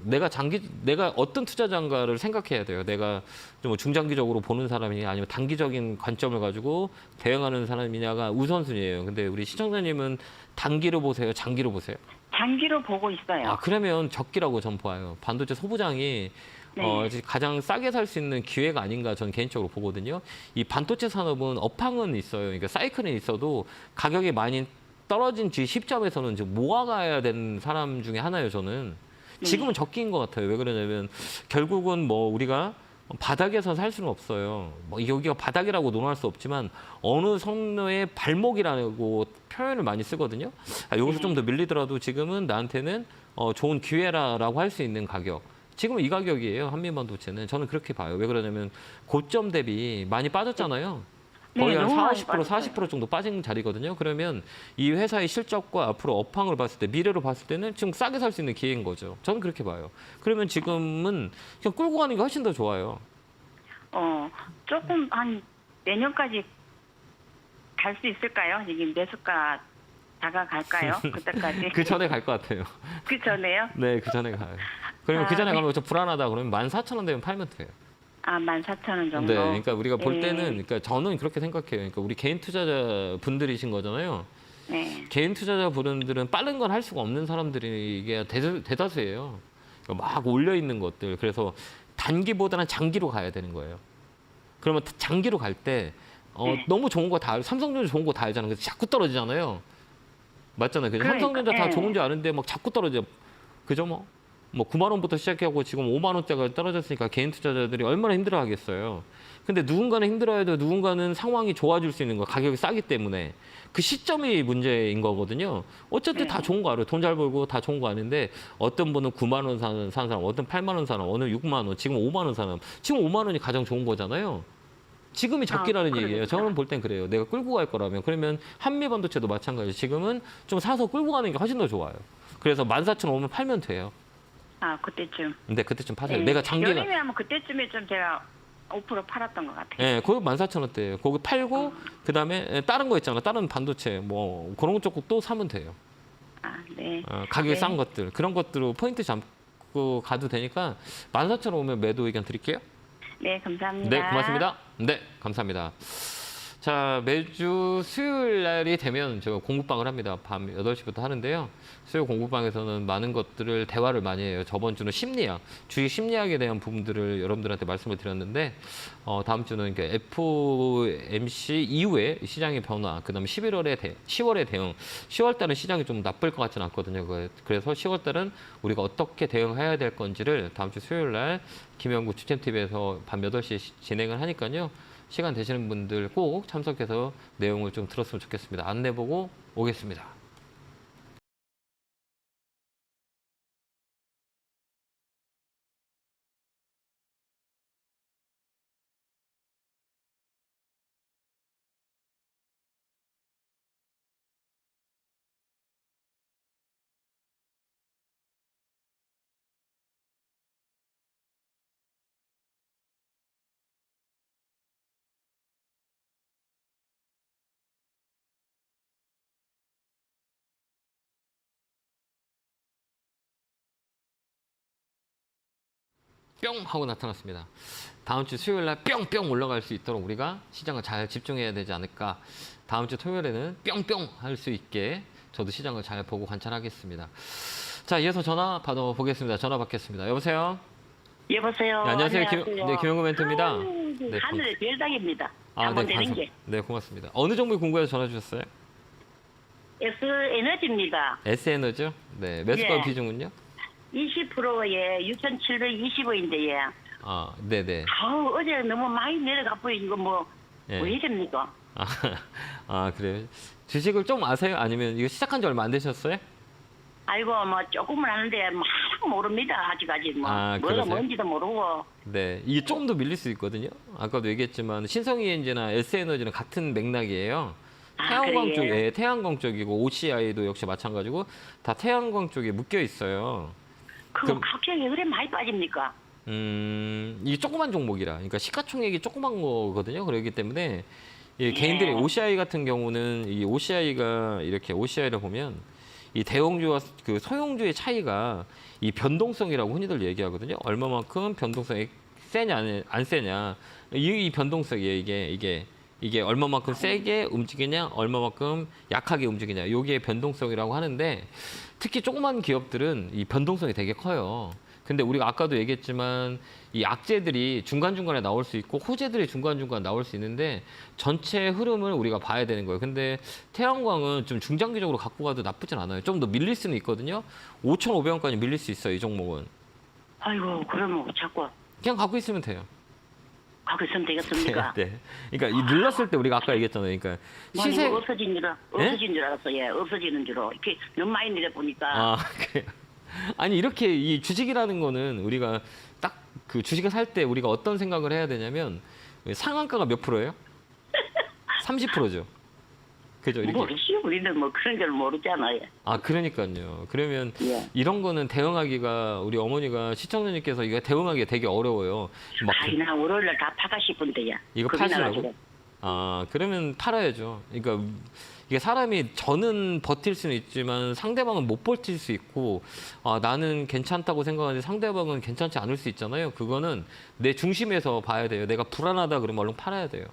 내가 어떤 투자자인가를 생각해야 돼요. 내가 좀 중장기적으로 보는 사람이냐 아니면 단기적인 관점을 가지고 대응하는 사람이냐가 우선순위예요. 근데 우리 시청자님은 단기로 보세요, 장기로 보세요? 장기로 보고 있어요. 아, 그러면 적기라고 전 봐요. 반도체 소부장이 네. 가장 싸게 살 수 있는 기회가 아닌가 저는 개인적으로 보거든요. 이 반도체 산업은 업황은 있어요. 그러니까 사이클은 있어도 가격이 많이 떨어진 시점에서는 지금 모아가야 되는 사람 중에 하나예요, 저는. 지금은 적기인 것 같아요. 왜 그러냐면 결국은 뭐 우리가 바닥에서 살 수는 없어요. 뭐 여기가 바닥이라고 논할 수 없지만 어느 선의 발목이라고 표현을 많이 쓰거든요. 여기서 좀 더 밀리더라도 지금은 나한테는 좋은 기회라고 할 수 있는 가격. 지금은 이 가격이에요. 한미반도체는. 저는 그렇게 봐요. 왜 그러냐면 고점 대비 많이 빠졌잖아요. 거의 한 너무 40%, 많이 빠졌어요. 40% 정도 빠진 자리거든요. 그러면 이 회사의 실적과 앞으로 업황을 봤을 때, 미래로 봤을 때는 지금 싸게 살 수 있는 기회인 거죠. 저는 그렇게 봐요. 그러면 지금은 그냥 끌고 가는 게 훨씬 더 좋아요. 조금 한 내년까지 갈 수 있을까요? 이게 매수가 다가갈까요? 그때까지. 그 전에 갈 것 같아요. 그 전에요? 네, 그 전에 가요. 그러면 그 전에 네. 가면 좀 불안하다 그러면 14,000원 되면 팔면 돼요. 14,000원 정도. 네, 그러니까 우리가 볼 예. 때는, 그러니까 저는 그렇게 생각해요. 그러니까 우리 개인 투자자 분들이신 거잖아요. 네. 개인 투자자 분들은 빠른 건 할 수가 없는 사람들이 이게 대다수예요. 그러니까 막 올려 있는 것들. 그래서 단기보다는 장기로 가야 되는 거예요. 그러면 장기로 갈 때 네. 너무 좋은 거 다, 삼성전자 좋은 거 다 알잖아요. 그래서 자꾸 떨어지잖아요. 맞잖아요. 그죠? 그러니까, 삼성전자 다 예. 좋은 줄 아는데 막 자꾸 떨어져. 그죠? 뭐 9만 원부터 시작하고 지금 5만 원대가 떨어졌으니까 개인 투자자들이 얼마나 힘들어하겠어요. 근데 누군가는 힘들어해도 누군가는 상황이 좋아질 수 있는 거, 가격이 싸기 때문에 그 시점이 문제인 거거든요. 어쨌든 다 좋은 거 알아요. 돈 잘 벌고 다 좋은 거 아는데 어떤 분은 9만 원 사는 사람, 어떤 8만 원 사람, 어느 6만 원, 지금 5만 원 사람. 지금 5만 원이 가장 좋은 거잖아요. 지금이 적기라는 얘기예요. 그러니까. 저는 볼 땐 그래요. 내가 끌고 갈 거라면. 그러면 한미반도체도 마찬가지. 지금은 좀 사서 끌고 가는 게 훨씬 더 좋아요. 그래서 14,000원 오면 팔면 돼요. 그때쯤. 근데 그때쯤 파세요. 예. 내가 장기가 여름에 하면 그때쯤에 좀 제가 5% 팔았던 것 같아요. 예, 거기 14,000원대예요. 거기 팔고 그다음에 다른 거 있잖아. 다른 반도체 뭐 그런 쪽 또 사면 돼요. 네. 가격이 네. 싼 것들. 그런 것들로 포인트 잡고 가도 되니까 14,000원 오면 매도 의견 드릴게요. 네, 감사합니다. 네, 고맙습니다. 네, 감사합니다. 자, 매주 수요일 날이 되면 제가 공부방을 합니다. 밤 8시부터 하는데요. 수요 공부방에서는 많은 것들을 대화를 많이 해요. 저번 주는 심리학, 주식 심리학에 대한 부분들을 여러분들한테 말씀을 드렸는데 다음 주는 이렇게 FOMC 이후에 시장의 변화, 그다음에 10월의 대응. 10월 달은 시장이 좀 나쁠 것 같지는 않거든요. 그래서 10월 달은 우리가 어떻게 대응해야 될 건지를 다음 주 수요일 날 김영구 주템TV에서 밤 8시에 진행을 하니까요. 시간 되시는 분들 꼭 참석해서 내용을 좀 들었으면 좋겠습니다. 안내 보고 오겠습니다. 뿅 하고 나타났습니다. 다음 주 수요일 날 뿅뿅 올라갈 수 있도록 우리가 시장을 잘 집중해야 되지 않을까. 다음 주 토요일에는 뿅뿅 할 수 있게 저도 시장을 잘 보고 관찰하겠습니다. 자, 이어서 전화 받아보겠습니다. 전화 받겠습니다. 여보세요? 여보세요. 네, 안녕하세요. 김영구 멘토입니다. 네, 하늘의 별당입니다. 네, 한번 되는 게. 네, 고맙습니다. 어느 종목 궁금해서 전화 주셨어요? S에너지입니다. S에너지요? 네, 매수가 예. 비중은요? 20%에 6,720원인데, 네네. 어제 너무 많이 내려가 보여. 이거 뭐, 예. 왜 이럽니까? 그래요? 주식을 좀 아세요? 아니면 이거 시작한 지 얼마 안 되셨어요? 아이고, 뭐, 조금은 아는데, 막 모릅니다. 아직까지. 뭐, 뭐가 그러세요? 뭔지도 모르고. 네, 이게 조금 더 밀릴 수 있거든요. 아까도 얘기했지만 신성이엔지나 S에너지는 같은 맥락이에요. 태양광 그래요? 쪽에 태양광 쪽이고 OCI도 역시 마찬가지고 다 태양광 쪽에 묶여 있어요. 그거 그럼- 갑자기 왜 그래 많이 빠집니까? 이게 조그만 종목이라, 그러니까 시가총액이 조그만 거거든요. 그렇기 때문에 이 예. 개인들의 OCI 같은 경우는 이 OCI가 이렇게 OCI를 보면 이 대형주와 그 소형주의 차이가 이 변동성이라고 흔히들 얘기하거든요. 얼마만큼 변동성이 세냐 안 세냐, 이 변동성이에요. 이게 얼마만큼 세게 움직이냐, 얼마만큼 약하게 움직이냐, 요게 변동성이라고 하는데 특히 조그만 기업들은 이 변동성이 되게 커요. 근데 우리가 아까도 얘기했지만 이 악재들이 중간중간에 나올 수 있고 호재들이 중간중간 나올 수 있는데 전체 흐름을 우리가 봐야 되는 거예요. 근데 태양광은 좀 중장기적으로 갖고 가도 나쁘진 않아요. 좀 더 밀릴 수는 있거든요. 5,500원까지 밀릴 수 있어요. 이 종목은. 아이고, 그러면 자꾸 그냥 갖고 있으면 돼요. 가고 있으면 되겠습니까? 네. 그러니까 이 눌렀을 때 우리가 아까 얘기했잖아요. 그러니까 아니, 시세. 이거 없어진 줄, 없어진 줄 알았어. 예, 없어지는 줄로. 이렇게 너무 많이 내려보니까. 그래요. 아니, 이렇게 이 주식이라는 거는 우리가 딱 그 주식을 살 때 우리가 어떤 생각을 해야 되냐면 상한가가 몇 프로예요? 30%죠. 그죠? 이렇게. 모르지. 우리는 뭐 그런 걸 모르잖아요. 아, 그러니까요. 그러면 예. 이런 거는 대응하기가 우리 어머니가 시청자님께서 이거 대응하기가 되게 어려워요. 막 아이, 나 월요일날 다 파가 싶은데야. 이거 겁이 파시라고? 나가지고. 아, 그러면 팔아야죠. 그러니까 이게 사람이 저는 버틸 수는 있지만 상대방은 못 버틸 수 있고 아, 나는 괜찮다고 생각하는데 상대방은 괜찮지 않을 수 있잖아요. 그거는 내 중심에서 봐야 돼요. 내가 불안하다 그러면 얼른 팔아야 돼요.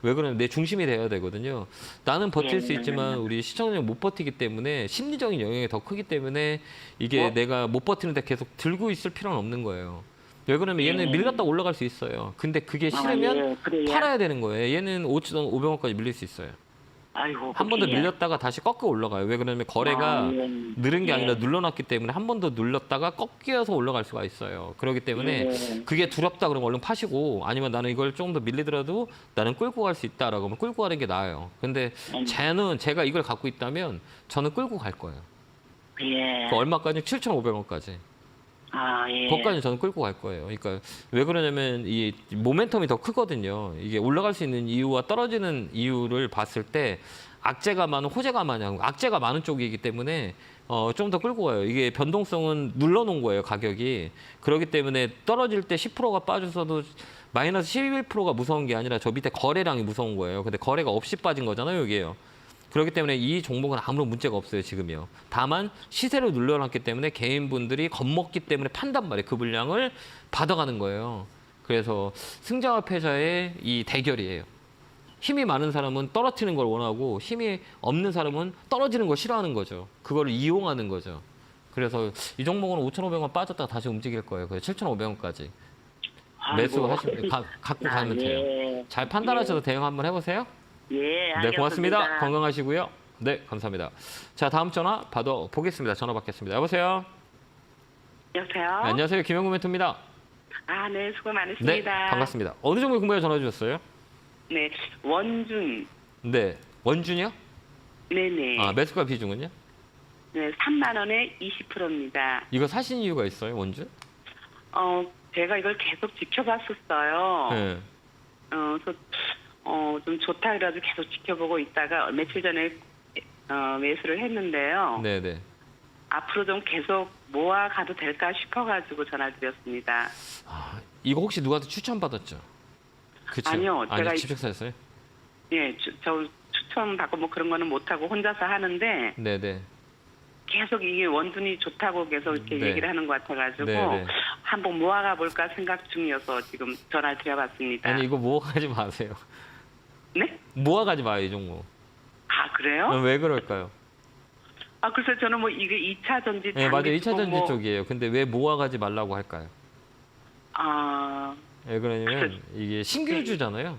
왜 그러냐면 내 중심이 돼야 되거든요. 나는 버틸 수 있지만 우리 시청자는 못 버티기 때문에 심리적인 영향이 더 크기 때문에 이게 내가 못 버티는데 계속 들고 있을 필요는 없는 거예요. 왜 그러면 얘는 밀렸다 올라갈 수 있어요. 근데 그게 싫으면 예, 그래요. 팔아야 되는 거예요. 얘는 5,500원까지 밀릴 수 있어요. 아이고. 한 번 더 그렇게. 밀렸다가 다시 꺾여 올라가요. 왜 그러냐면 거래가 아, 예. 늘은 게 예. 아니라 눌러놨기 때문에 한 번 더 눌렀다가 꺾여서 올라갈 수가 있어요. 그렇기 때문에 예. 그게 두렵다 그러면 얼른 파시고 아니면 나는 이걸 좀 더 밀리더라도 나는 끌고 갈 수 있다라고 하면 끌고 가는 게 나아요. 근데 제가 이걸 갖고 있다면 저는 끌고 갈 거예요. 예. 그 얼마까지? 7,500원까지. 아, 예. 거기까지 저는 끌고 갈 거예요. 그러니까 왜 그러냐면 이 모멘텀이 더 크거든요. 이게 올라갈 수 있는 이유와 떨어지는 이유를 봤을 때 악재가 많은 호재가 많냐, 악재가 많은 쪽이기 때문에 좀 더 끌고 가요. 이게 변동성은 눌러놓은 거예요, 가격이. 그렇기 때문에 떨어질 때 10%가 빠져서도 마이너스 11%가 무서운 게 아니라 저 밑에 거래량이 무서운 거예요. 근데 거래가 없이 빠진 거잖아요, 여기에요. 그렇기 때문에 이 종목은 아무런 문제가 없어요, 지금이요. 다만 시세를 눌러놨기 때문에 개인분들이 겁먹기 때문에 판단 말이에요. 그 물량을 받아가는 거예요. 그래서 승자와 패자의 이 대결이에요. 힘이 많은 사람은 떨어뜨리는 걸 원하고 힘이 없는 사람은 떨어지는 걸 싫어하는 거죠. 그거를 이용하는 거죠. 그래서 이 종목은 5,500원 빠졌다가 다시 움직일 거예요. 그래서 7,500원까지. 매수 하시면 갖고 가면 돼요. 예. 잘 판단하셔서 대응 한번 해보세요. 예, 네, 알겠습니다. 고맙습니다. 건강하시고요. 네, 감사합니다. 자, 다음 전화 받아보겠습니다. 전화 받겠습니다. 여보세요? 여보세요? 네, 안녕하세요. 김영구 멘토입니다. 아, 네, 수고 네, 많으십니다. 반갑습니다. 어느 종목 궁금해 전화 주셨어요? 네, 원준. 네, 원준이요? 네네. 아, 매수가 비중은요? 네, 3만 원에 20%입니다. 이거 사신 이유가 있어요, 원준? 제가 이걸 계속 지켜봤었어요. 네. 그래서 좀 좋다 그래가지고 계속 지켜보고 있다가 며칠 전에 매수를 했는데요. 네, 네. 앞으로 좀 계속 모아가도 될까 싶어가지고 전화드렸습니다. 아, 이거 혹시 누구한테 추천받았죠? 그쵸? 아니요, 제가 직접 사셨어요? 예, 저 추천 받고 뭐 그런 거는 못하고 혼자서 하는데 네, 네. 계속 이게 원준이 좋다고 계속 이렇게 네. 얘기를 하는 것 같아가지고 네, 네. 한번 모아가 볼까 생각 중이어서 지금 전화 드려봤습니다. 아니, 이거 모아가지 마세요. 네? 모아가지 마요, 이 종목. 아, 그래요? 왜 그럴까요? 아, 그래서 저는 뭐 이게 2차 전지 네, 맞아요. 장기 2차 쪽 전지 뭐, 쪽이에요. 근데 왜 모아가지 말라고 할까요? 아, 왜 그러냐면 그래서- 이게 신규주잖아요.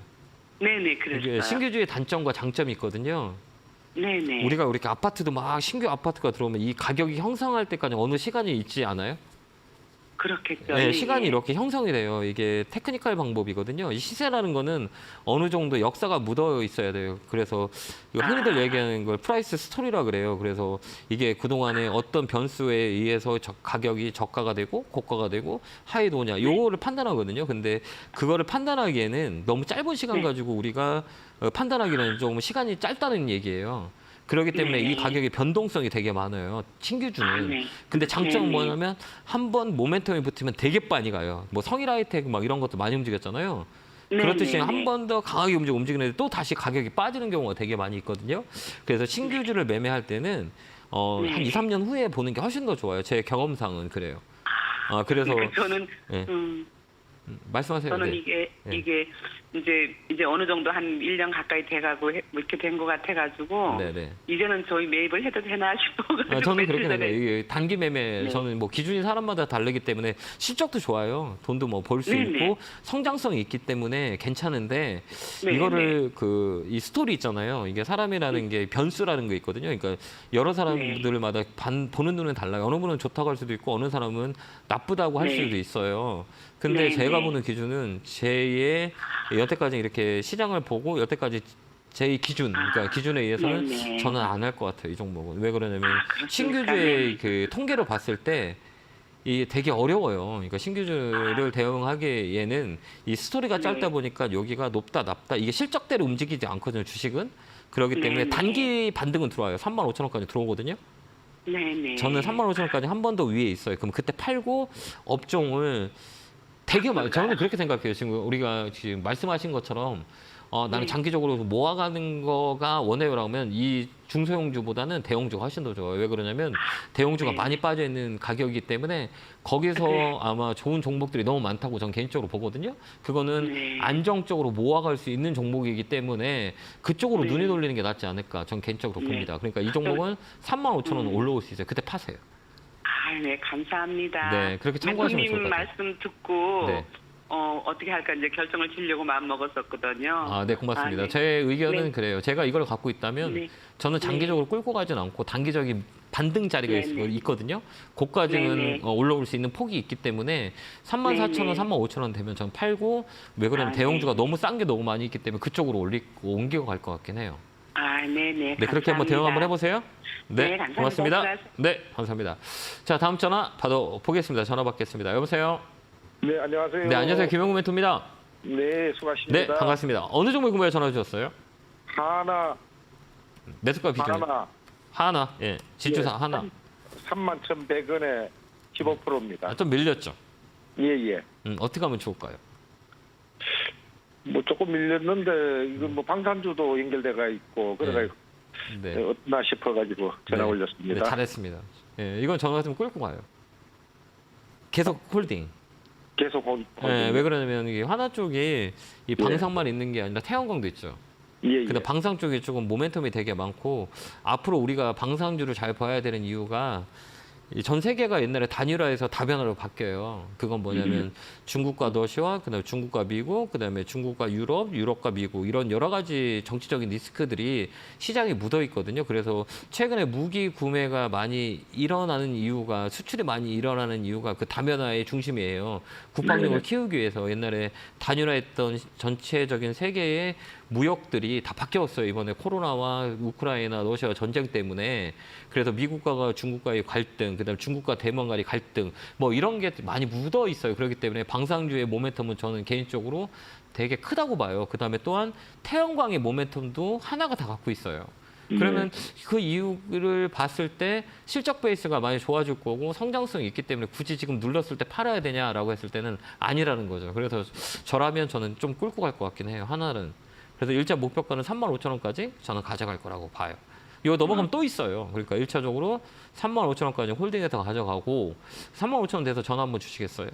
네네, 이게 그랬어요. 신규주의 단점과 장점이 있거든요. 네네. 우리가 이렇게 아파트도 막 신규 아파트가 들어오면 이 가격이 형성할 때까지 어느 시간이 있지 않아요? 그렇겠죠. 네, 예, 시간이 예. 이렇게 형성이 돼요. 이게 테크니컬 방법이거든요. 이 시세라는 거는 어느 정도 역사가 묻어 있어야 돼요. 그래서 이거 흔히들 얘기하는 걸 프라이스 스토리라 그래요. 그래서 이게 그동안에 어떤 변수에 의해서 가격이 저가가 되고 고가가 되고 하이도냐 요거를 판단하거든요. 근데 그거를 판단하기에는 너무 짧은 시간 네. 가지고 우리가 판단하기는 조금 시간이 짧다는 얘기예요. 그렇기 때문에 네. 이 가격의 변동성이 되게 많아요. 신규주는. 아, 네. 근데 장점은 네, 네. 뭐냐면 한 번 모멘텀이 붙으면 되게 많이 가요. 뭐 성일 하이텍 막 이런 것도 많이 움직였잖아요. 네, 그렇듯이 네, 한 네. 번 더 강하게 움직이는데 또 다시 가격이 빠지는 경우가 되게 많이 있거든요. 그래서 신규주를 매매할 때는 네. 한 2, 3년 후에 보는 게 훨씬 더 좋아요. 제 경험상은 그래요. 그래서 그러니까 저는 네. 음, 말씀하세요. 저는 네. 이게 이제 어느 정도 한 1년 가까이 돼가고 뭐 이렇게 된 것 같아가지고 네네. 이제는 저희 매입을 해도 되나 싶어가지고 저는 며칠 그렇게 전에 생각해요. 이게 단기 매매 네. 저는 뭐 기준이 사람마다 다르기 때문에 실적도 좋아요. 돈도 뭐 벌 수 네네. 있고 성장성이 있기 때문에 괜찮은데 네, 이거를 이 스토리 있잖아요. 이게 사람이라는 게 변수라는 게 있거든요. 그러니까 여러 사람들마다 보는 눈은 달라요. 어느 분은 좋다고 할 수도 있고 어느 사람은 나쁘다고 할 네. 수도 있어요. 근데 네, 제가 네. 보는 기준은 여태까지 이렇게 시장을 보고 여태까지 제 기준, 그러니까 기준에 의해서는 네네. 저는 안 할 것 같아요. 이 종목은. 왜 그러냐면 그렇습니까? 신규주의 네. 그 통계로 봤을 때 이 되게 어려워요. 그러니까 신규주를 대응하기에는 이 스토리가 짧다 보니까 여기가 높다 낮다 이게 실적대로 움직이지 않거든요. 주식은. 그렇기 때문에 네. 단기 반등은 들어와요. 35,000원까지 들어오거든요. 네네. 저는 35,000원까지 한 번 더 위에 있어요. 그럼 그때 팔고 업종을 되게 많이 저는 그렇게 생각해요. 지금 우리가 지금 말씀하신 것처럼 나는 네. 장기적으로 모아가는 거가 원해요라면 이 중소형주보다는 대형주가 훨씬 더 좋아요. 왜 그러냐면 대형주가 네. 많이 빠져 있는 가격이기 때문에 거기서 아마 좋은 종목들이 너무 많다고 저는 개인적으로 보거든요. 그거는 네. 안정적으로 모아갈 수 있는 종목이기 때문에 그쪽으로 네. 눈이 돌리는 게 낫지 않을까 전 개인적으로 네. 봅니다. 그러니까 이 종목은 35,000원 올라올 수 있어요. 그때 파세요. 아, 네, 감사합니다. 네, 그렇게 참고하시면 좋을 것 같아요. 말씀 듣고 네. 어떻게 할까 이제 결정을 지려고 마음 먹었었거든요. 아, 네, 고맙습니다. 아, 네. 제 의견은 네. 그래요. 제가 이걸 갖고 있다면 네. 저는 장기적으로 끌고 가진 않고 단기적인 반등 자리가 네, 네. 있거든요. 고까지는 네, 네. 올라올 수 있는 폭이 있기 때문에 34,000원, 네, 네. 35,000원 되면 전 팔고 왜 그러냐면 아, 대형주가 네. 너무 싼 게 너무 많이 있기 때문에 그쪽으로 옮겨 갈 것 같긴 해요. 아, 네네. 네, 그렇게 한번 대응 한번 해보세요. 네, 네, 감사합니다. 고맙습니다. 수고하셨습니다. 네, 감사합니다. 자, 다음 전화 받아보겠습니다. 전화 받겠습니다. 여보세요? 네, 안녕하세요. 네, 안녕하세요. 김영구 멘토입니다. 네, 수고하십니다. 네, 반갑습니다. 어느 종목 궁금해 전화 주셨어요? 하나, 매수가 비중. 하나, 예, 지주사 예, 하나. 31,100원에 15%입니다. 좀 밀렸죠? 예, 예. 어떻게 하면 좋을까요? 뭐 조금 밀렸는데 이건 뭐 방산주도 연결돼가 있고 그래가 네. 어떠나 싶어가지고 전화 네. 올렸습니다. 네, 잘했습니다. 예, 이건 전화 좀 끌고 가요. 계속 홀딩. 계속 예, 왜 그러냐면 이게 하나 쪽이 이 방상만 있는 게 아니라 태양광도 있죠. 예, 예. 근데 방상 쪽이 조금 모멘텀이 되게 많고 앞으로 우리가 방상주를 잘 봐야 되는 이유가 이 전 세계가 옛날에 단일화해서 다변화로 바뀌어요. 그건 뭐냐면 중국과 러시아, 그다음에 중국과 미국, 그다음에 중국과 유럽, 유럽과 미국 이런 여러 가지 정치적인 리스크들이 시장에 묻어 있거든요. 그래서 최근에 무기 구매가 많이 일어나는 이유가 수출이 많이 일어나는 이유가 그 다변화의 중심이에요. 국방력을 키우기 위해서 옛날에 단일화했던 전체적인 세계의 무역들이 다 바뀌었어요. 이번에 코로나와 우크라이나, 러시아 전쟁 때문에. 그래서 미국과 중국과의 갈등, 그다음에 중국과 대만 간의 갈등, 뭐 이런 게 많이 묻어 있어요. 그렇기 때문에 방상주의 모멘텀은 저는 개인적으로 되게 크다고 봐요. 그다음에 또한 태양광의 모멘텀도 하나가 다 갖고 있어요. 그러면 그 이유를 봤을 때 실적 베이스가 많이 좋아질 거고 성장성이 있기 때문에 굳이 지금 눌렀을 때 팔아야 되냐라고 했을 때는 아니라는 거죠. 그래서 저라면 저는 좀 끌고 갈 것 같긴 해요. 하나는. 그래서 일자 목표가는 35,000원까지 저는 가져갈 거라고 봐요. 이거 넘어가면 또 있어요. 그러니까 1차적으로 35,000원까지 홀딩해서 가져가고 35,000원 돼서 전화 한번 주시겠어요?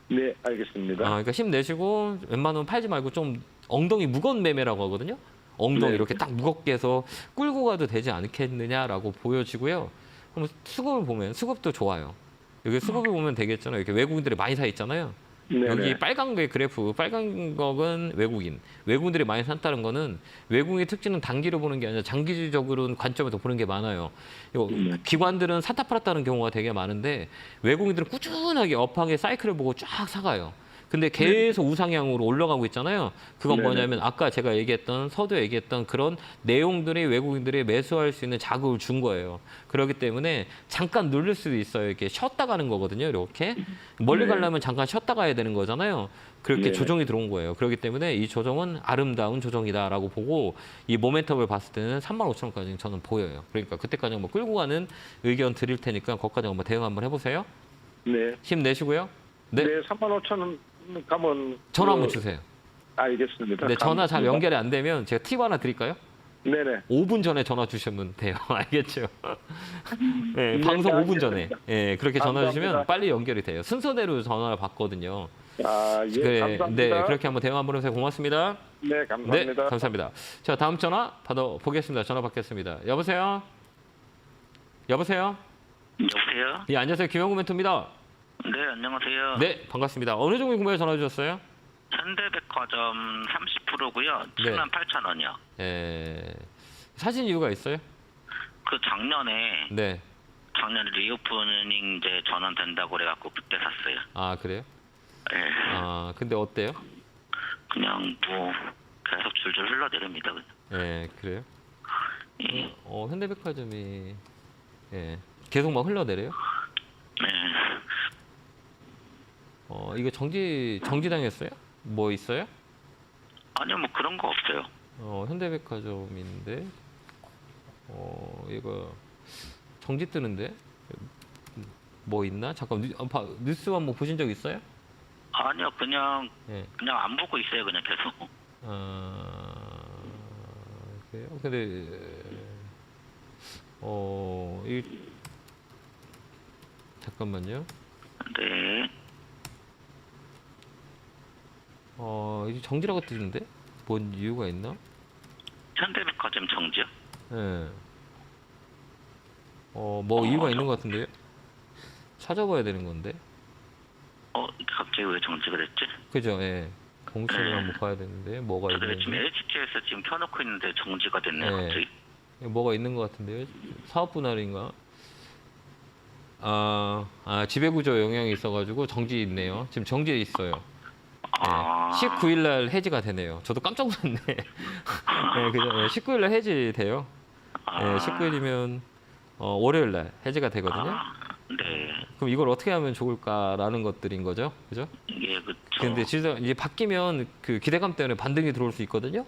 네, 알겠습니다. 그러니까 힘내시고 웬만하면 팔지 말고 좀 엉덩이 무거운 매매라고 하거든요. 엉덩이 네. 이렇게 딱 무겁게 해서 끌고 가도 되지 않겠느냐라고 보여지고요. 그럼 수급을 보면 수급도 좋아요. 여기 수급을 보면 되겠잖아요. 이렇게 외국인들이 많이 사 있잖아요. 네네. 여기 빨간 게 그래프, 빨간 거는 외국인들이 많이 산다는 거는 외국인의 특징은 단기로 보는 게 아니라 장기적으로는 관점에서 보는 게 많아요. 이거 기관들은 샀다 팔았다는 경우가 되게 많은데 외국인들은 꾸준하게 업황의 사이클을 보고 쫙 사가요. 근데 계속 우상향으로 올라가고 있잖아요. 그건 네네. 뭐냐면 아까 제가 얘기했던 서두에 얘기했던 그런 내용들이 외국인들이 매수할 수 있는 자극을 준 거예요. 그렇기 때문에 잠깐 누를 수도 있어요. 이렇게 쉬었다 가는 거거든요. 이렇게 멀리 가려면 잠깐 쉬었다 가야 되는 거잖아요. 그렇게 네네. 조정이 들어온 거예요. 그렇기 때문에 이 조정은 아름다운 조정이다라고 보고 이 모멘텀을 봤을 때는 35,000원까지 저는 보여요. 그러니까 그때까지 한번 끌고 가는 의견 드릴 테니까 거기까지 한번 대응 한번 해보세요. 네. 힘내시고요. 네, 네, 35,000원 가면 전화 한번 주세요. 알겠습니다. 네, 전화 잘 감사합니다. 연결이 안 되면 제가 팁 하나 드릴까요? 네네. 5분 전에 전화 주시면 돼요. 알겠죠? 네, 방송 5분 전에. 예, 그렇게 전화 주시면 감사합니다. 빨리 연결이 돼요. 순서대로 전화를 받거든요. 아, 예, 그래, 감사합니다. 네, 그렇게 한번 대화 한번 해주세요. 고맙습니다. 네, 감사합니다. 네, 감사합니다. 자, 다음 전화 받아보겠습니다. 전화 받겠습니다. 여보세요? 여보세요? 여보세요? 예, 안녕하세요. 김영구 멘토입니다. 네, 안녕하세요. 네, 반갑습니다. 어느 종목 궁금해 전화 주셨어요? 현대백화점 30%고요. 78,000원이요. 예, 사신 이유가 있어요? 그 작년에 네. 리오프닝 이제 전환된다고 그래갖고 그때 샀어요. 아, 그래요? 예. 아, 근데 어때요? 그냥 뭐 계속 줄줄 흘러내립니다. 그냥. 예, 그래요? 예. 현대백화점이 예, 계속 막 흘러내려요? 네. 이거 정지당했어요? 뭐 있어요? 아니요, 뭐 그런 거 없어요. 현대백화점인데, 이거 정지 뜨는데 뭐 있나? 잠깐 뉴스 한번 보신 적 있어요? 아니요, 그냥 예. 안 보고 있어요, 그냥 계속. 그래요? 근데 잠깐만요. 네. 이게 정지라고 뜨는데? 뭔 이유가 있나? 현대백화점 정지요? 예. 뭐 이유가 있는 것 같은데요? 찾아봐야 되는 건데. 갑자기 왜 정지가 됐지? 그죠? 예. 공식을 한번 봐야 되는데 뭐가 저도 지금 있는지. LTT에서 지금 켜놓고 있는데 정지가 됐네, 네. 갑자기. 뭐가 있는 것 같은데요? 사업 분할인가? 지배구조 영향이 있어가지고 정지 있네요. 지금 정지에 있어요. 네. 19일 날 해지가 되네요. 저도 깜짝 놀랐네. 네, 그죠? 네, 19일 날 해지돼요. 네, 19일이면 월요일 날 해지가 되거든요. 네. 그럼 이걸 어떻게 하면 좋을까라는 것들인 거죠, 그죠? 예, 그쵸. 근데 진짜 이제 바뀌면 그 기대감 때문에 반등이 들어올 수 있거든요.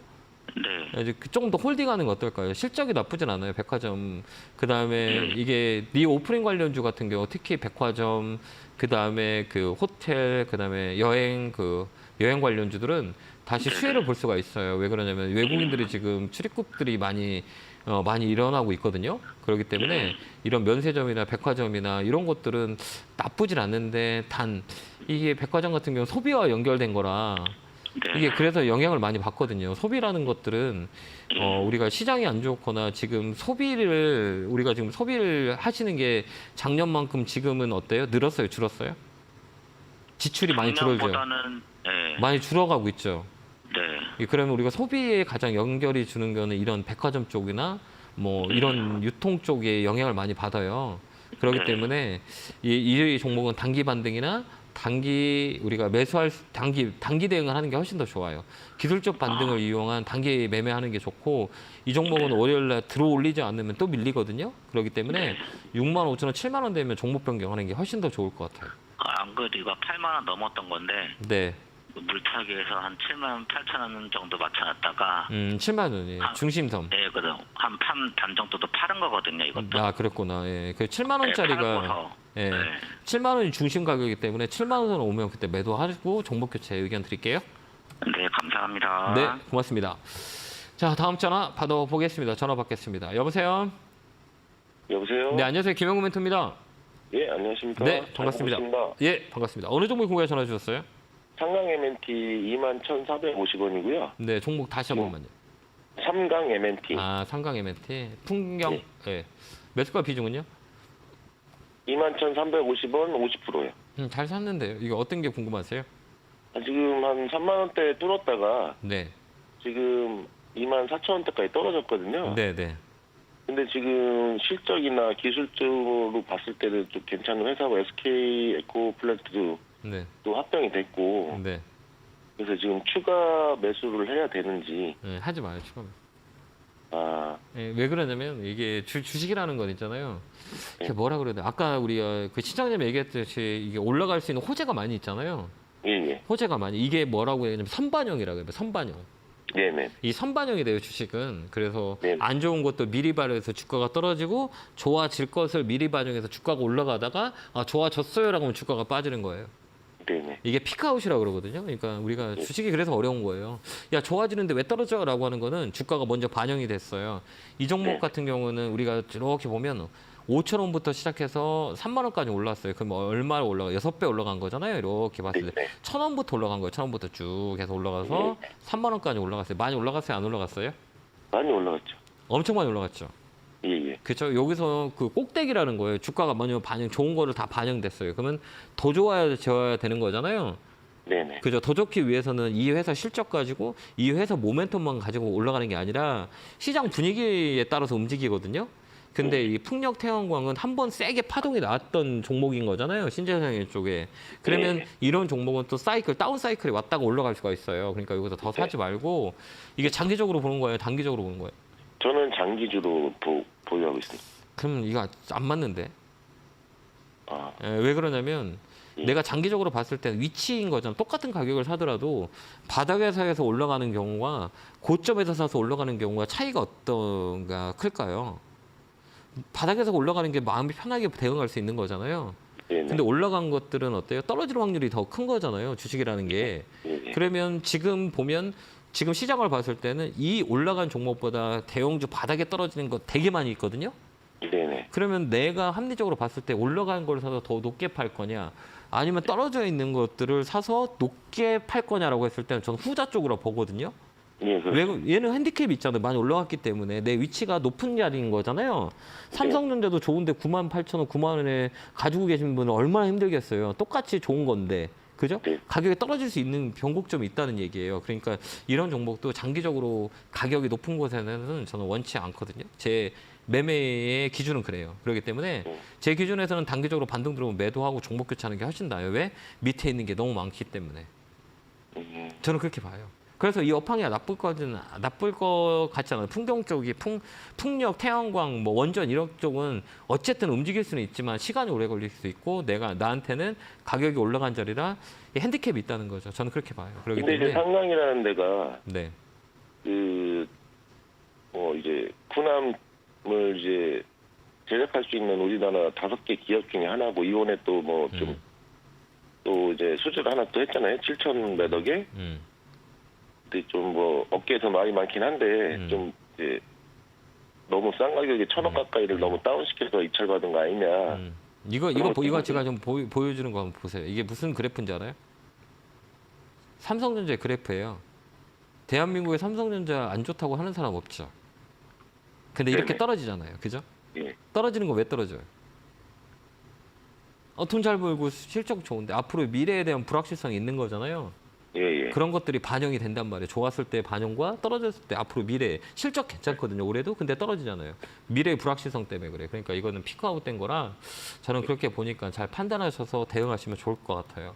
네. 이제 조금 더 홀딩하는 거 어떨까요? 실적이 나쁘진 않아요. 백화점. 그 다음에 이게 니 오프닝 관련주 같은 경우 특히 백화점, 그 다음에 그 호텔, 그 다음에 여행 관련주들은 다시 수혜를 볼 수가 있어요. 왜 그러냐면 외국인들이 지금 출입국들이 많이 일어나고 있거든요. 그렇기 때문에 이런 면세점이나 백화점이나 이런 것들은 나쁘진 않는데 단 이게 백화점 같은 경우 소비와 연결된 거라 네. 이게 그래서 영향을 많이 받거든요. 소비라는 것들은 우리가 시장이 안 좋거나 지금 우리가 지금 소비를 하시는 게 작년만큼 지금은 어때요? 늘었어요? 줄었어요? 지출이 많이 줄어들죠. 작년보다는 네. 많이 줄어가고 있죠. 네. 그러면 우리가 소비에 가장 연결이 주는 거는 이런 백화점 쪽이나 뭐 이런 유통 쪽에 영향을 많이 받아요. 그렇기 때문에 이 종목은 단기 반등이나 우리가 단기 대응을 하는 게 훨씬 더 좋아요. 기술적 반등을 이용한 단기 매매하는 게 좋고 이 종목은 월요일 날 들어올리지 않으면 또 밀리거든요. 그렇기 때문에 65,000원, 7만 원 되면 종목 변경하는 게 훨씬 더 좋을 것 같아요. 안 그래도 이거 8만 원 넘었던 건데 네. 물타기에서 한 7만 8천 원 정도 맞춰놨다가 7만 원이 중심섬. 네, 그래도 한 반 정도도 팔은 거거든요, 이것도. 그랬구나. 예. 그 7만 원짜리가 팔고서. 예. 네. 7만 원이 중심 가격이기 때문에 7만 원 오면 그때 매도하고 종목 교체 의견 드릴게요. 네, 감사합니다. 네, 고맙습니다. 자, 다음 전화 받아보겠습니다. 전화 받겠습니다. 여보세요? 여보세요? 네, 안녕하세요. 김영구 멘토입니다. 예, 안녕하십니까? 네, 반갑습니다. 잘 보겠습니다. 예, 반갑습니다. 어느 종목 궁금해 전화 주셨어요? 상강 MNT 21,450원이고요. 네, 종목 다시 한 번만요. 삼강 MNT 삼강 MNT, 풍경, 예. 매수가 비중은요? 21,350원 50%요. 잘 샀는데요. 이거 어떤 게 궁금하세요? 지금 한 3만 원대 뚫었다가 네, 지금 24,000원대까지 떨어졌거든요. 네, 네. 근데 지금 실적이나 기술적으로 봤을 때는 좀 괜찮은 회사고 SK 에코플랜트도 네, 또 합병이 됐고 네. 그래서 지금 추가 매수를 해야 되는지 하지 마요, 추가면. 아, 왜 그러냐면 이게 주식이라는 건 있잖아요. 이게 뭐라 그래야 돼? 아까 우리가 그 시장님 얘기했듯이 이게 올라갈 수 있는 호재가 많이 있잖아요. 예. 호재가 많이. 이게 뭐라고 해야 되냐면 선반영이라고 해요. 선반영. 네네. 이 선반영이 돼요, 주식은. 그래서 네. 안 좋은 것도 미리 반영해서 주가가 떨어지고 좋아질 것을 미리 반영해서 주가가 올라가다가 좋아졌어요라고 하면 주가가 빠지는 거예요. 네네. 이게 피크아웃이라고 그러거든요. 그러니까 우리가 주식이 그래서 어려운 거예요. 야, 좋아지는데 왜 떨어져? 라고 하는 거는 주가가 먼저 반영이 됐어요. 이 종목 네. 같은 경우는 우리가 이렇게 보면 5,000원부터 시작해서 3만 원까지 올랐어요. 그럼 얼마 올라가? 6배 올라간 거잖아요. 이렇게 봤을 때. 네. 1,000원부터 올라간 거예요. 1,000원부터 쭉 해서 올라가서 3만 원까지 올라갔어요. 많이 올라갔어요? 안 올라갔어요? 많이 올라갔죠. 엄청 많이 올라갔죠. 예. 그렇죠. 여기서 그 꼭대기라는 거예요. 주가가 먼저 좋은 거를 다 반영됐어요. 그러면 더 좋아져야 되는 거잖아요. 네네. 그죠. 더 좋기 위해서는 이 회사 실적 가지고 이 회사 모멘텀만 가지고 올라가는 게 아니라 시장 분위기에 따라서 움직이거든요. 근데 이 풍력 태양광은 한번 세게 파동이 나왔던 종목인 거잖아요. 신재생 쪽에. 그러면 네. 이런 종목은 또 다운 사이클이 왔다가 올라갈 수가 있어요. 그러니까 여기서 더 사지 말고 이게 장기적으로 보는 거예요. 단기적으로 보는 거예요. 저는 장기주로 보유하고 있습니다. 그럼 이거 안 맞는데. 아, 왜 그러냐면 내가 장기적으로 봤을 때는 위치인 거잖아. 똑같은 가격을 사더라도 바닥에서 올라가는 경우와 고점에서 사서 올라가는 경우가 차이가 어떤가 클까요? 바닥에서 올라가는 게 마음이 편하게 대응할 수 있는 거잖아요. 네네. 근데 올라간 것들은 어때요? 떨어질 확률이 더 큰 거잖아요. 주식이라는 게. 네네. 그러면 지금 보면 지금 시장을 봤을 때는 이 올라간 종목보다 대형주 바닥에 떨어지는 거 되게 많이 있거든요. 네네. 그러면 내가 합리적으로 봤을 때 올라간 걸 사서 더 높게 팔 거냐 아니면 떨어져 있는 것들을 사서 높게 팔 거냐라고 했을 때는 저는 후자 쪽으로 보거든요. 예, 그렇죠. 왜 얘는 핸디캡이 있잖아요. 많이 올라갔기 때문에 내 위치가 높은 자리인 거잖아요. 삼성전자도 좋은데 98,000원, 9만 원에 가지고 계신 분은 얼마나 힘들겠어요. 똑같이 좋은 건데. 그죠? 네. 가격이 떨어질 수 있는 변곡점이 있다는 얘기예요. 그러니까 이런 종목도 장기적으로 가격이 높은 곳에는 저는 원치 않거든요. 제 매매의 기준은 그래요. 그렇기 때문에 제 기준에서는 단기적으로 반등 들어오면 매도하고 종목 교체하는 게 훨씬 나아요. 왜? 밑에 있는 게 너무 많기 때문에. 저는 그렇게 봐요. 그래서 이 업황이 나쁠 것 같지 않아요. 풍경 쪽이 풍력, 태양광, 뭐 원전 이런 쪽은 어쨌든 움직일 수는 있지만 시간이 오래 걸릴 수 있고 나한테는 가격이 올라간 자리라 핸디캡이 있다는 거죠. 저는 그렇게 봐요. 그렇기 근데 이제 때문에 상강이라는 데가 네. 이제 군함을 이제 제작할 수 있는 우리나라 5개 기업 중에 하나고 이번에 또 뭐 좀 또 이제 수주를 하나 또 했잖아요. 7천 몇억 개. 근데 좀 뭐 업계에서 말이 많긴 한데 좀 이제 너무 싼 가격에 1,000억 가까이를 너무 다운시켜서 입찰받은 거 아니냐. 이거 제가 좀 보여주는 거 한번 보세요. 이게 무슨 그래프인지 알아요? 삼성전자의 그래프예요. 대한민국에 삼성전자 안 좋다고 하는 사람 없죠. 근데 이렇게 네네. 떨어지잖아요. 그죠? 예. 떨어지는 거 왜 떨어져요? 돈 잘 벌고 실적 좋은데 앞으로 미래에 대한 불확실성이 있는 거잖아요. 예. 그런 것들이 반영이 된단 말이에요. 좋았을 때 반영과 떨어졌을 때 앞으로 미래 실적 괜찮거든요. 올해도 근데 떨어지잖아요. 미래의 불확실성 때문에 그래. 그러니까 이거는 피크아웃 된 거라 저는 그렇게 보니까 잘 판단하셔서 대응하시면 좋을 것 같아요.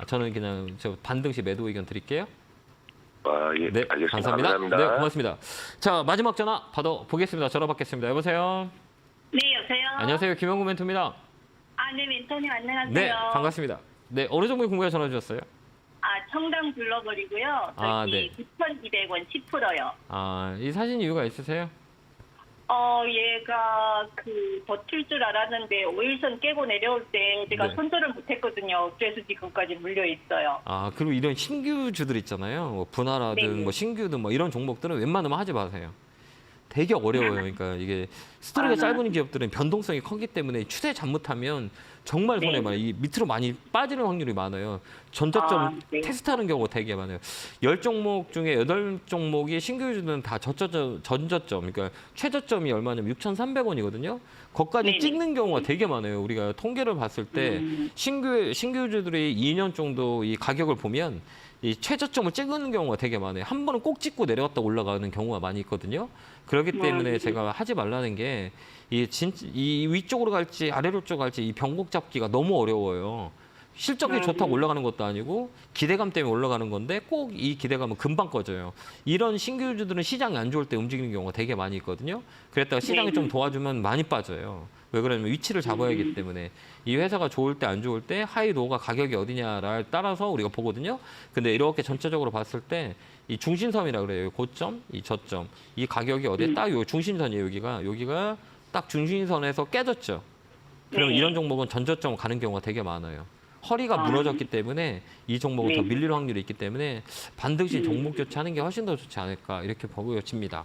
저는 그냥 저 반등시 매도 의견 드릴게요. 예. 네, 알겠습니다. 감사합니다. 네, 고맙습니다. 자, 마지막 전화 받아보겠습니다. 전화 받겠습니다. 여보세요. 네, 여보세요. 안녕하세요. 김영구 멘토입니다. 네, 멘토님 안녕하세요. 네, 반갑습니다. 네, 어느 종목에 궁금해 전화 주셨어요? 청담 블러버리고요. 네. 9,200원 10%요. 이 사신 이유가 있으세요? 얘가 버틸 줄 알았는데 5일선 깨고 내려올 때 제가 네. 손절을 못했거든요. 그래서 지금까지 물려 있어요. 그리고 이런 신규주들 있잖아요. 뭐 분할하든 네네. 뭐 신규든 뭐 이런 종목들은 웬만하면 하지 마세요. 되게 어려워요. 그러니까 이게 스토리가 짧은 기업들은 변동성이 크기 때문에 추세 잘못하면 정말 손해 네. 많아요. 이 밑으로 많이 빠지는 확률이 많아요. 전저점 네. 테스트하는 경우가 되게 많아요. 10종목 중에 8종목이 신규주는 다 전저점, 그러니까 최저점이 얼마냐면 6,300원이거든요. 거기까지 네네. 찍는 경우가 되게 많아요. 우리가 통계를 봤을 때 신규주들이 2년 정도 이 가격을 보면 이 최저점을 찍는 경우가 되게 많아요. 한 번은 꼭 찍고 내려갔다 올라가는 경우가 많이 있거든요. 그렇기 때문에 제가 하지 말라는 게 이 위쪽으로 갈지 아래로 쪽 갈지 이 변곡 잡기가 너무 어려워요. 실적이 좋다고 올라가는 것도 아니고 기대감 때문에 올라가는 건데 꼭 이 기대감은 금방 꺼져요. 이런 신규주들은 시장이 안 좋을 때 움직이는 경우가 되게 많이 있거든요. 그랬다가 시장이 좀 도와주면 많이 빠져요. 왜 그러냐면 위치를 잡아야 하기 때문에 이 회사가 좋을 때 안 좋을 때 하이 로가 가격이 어디냐를 따라서 우리가 보거든요. 근데 이렇게 전체적으로 봤을 때 이 중심선이라 그래요. 고점, 이 저점, 이 가격이 어디에 딱 요 중심선이에요. 여기가 딱 중심선에서 깨졌죠. 그러면 이런 종목은 전저점 가는 경우가 되게 많아요. 허리가 무너졌기 때문에 이 종목은 더 밀릴 확률이 있기 때문에 반드시 종목 교체하는 게 훨씬 더 좋지 않을까 이렇게 보여집니다.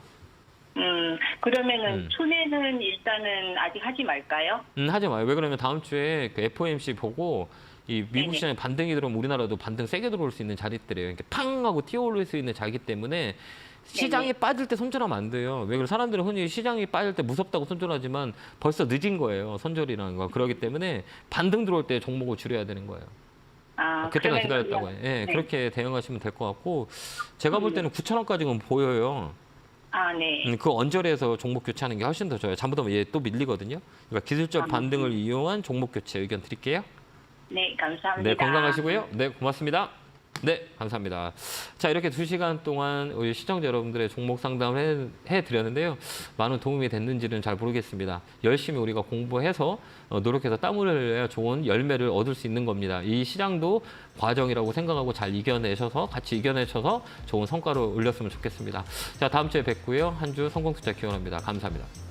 그러면은 촌에는 일단은 아직 하지 말까요? 하지 마요. 왜 그러면 다음 주에 그 FOMC 보고 이 미국 시장에 반등이 들어오면 우리나라도 반등 세게 들어올 수 있는 자리들이에요. 이렇게 팡 하고 튀어올릴 수 있는 자리이기 때문에 시장이 빠질 때 손절하면 안 돼요. 왜 그래? 사람들은 흔히 시장이 빠질 때 무섭다고 손절하지만 벌써 늦은 거예요. 손절이라는 거. 그렇기 때문에 반등 들어올 때 종목을 줄여야 되는 거예요. 그때가 기다렸다고 해요. 네, 그렇게 대응하시면 될 것 같고 제가 볼 때는 9,000원까지는 보여요. 네. 그 언저리에서 종목 교체하는 게 훨씬 더 좋아요. 잘못하면 얘 또 밀리거든요. 그러니까 기술적 반등을 이용한 종목 교체 의견 드릴게요. 네, 감사합니다. 네, 건강하시고요. 네, 고맙습니다. 네, 감사합니다. 자, 이렇게 2시간 동안 우리 시청자 여러분들의 종목 상담을 해드렸는데요. 많은 도움이 됐는지는 잘 모르겠습니다. 열심히 우리가 공부해서 노력해서 땀을 흘려야 좋은 열매를 얻을 수 있는 겁니다. 이 시장도 과정이라고 생각하고 잘 이겨내셔서 같이 이겨내셔서 좋은 성과를 올렸으면 좋겠습니다. 자, 다음 주에 뵙고요. 한 주 성공 투자 기원합니다. 감사합니다.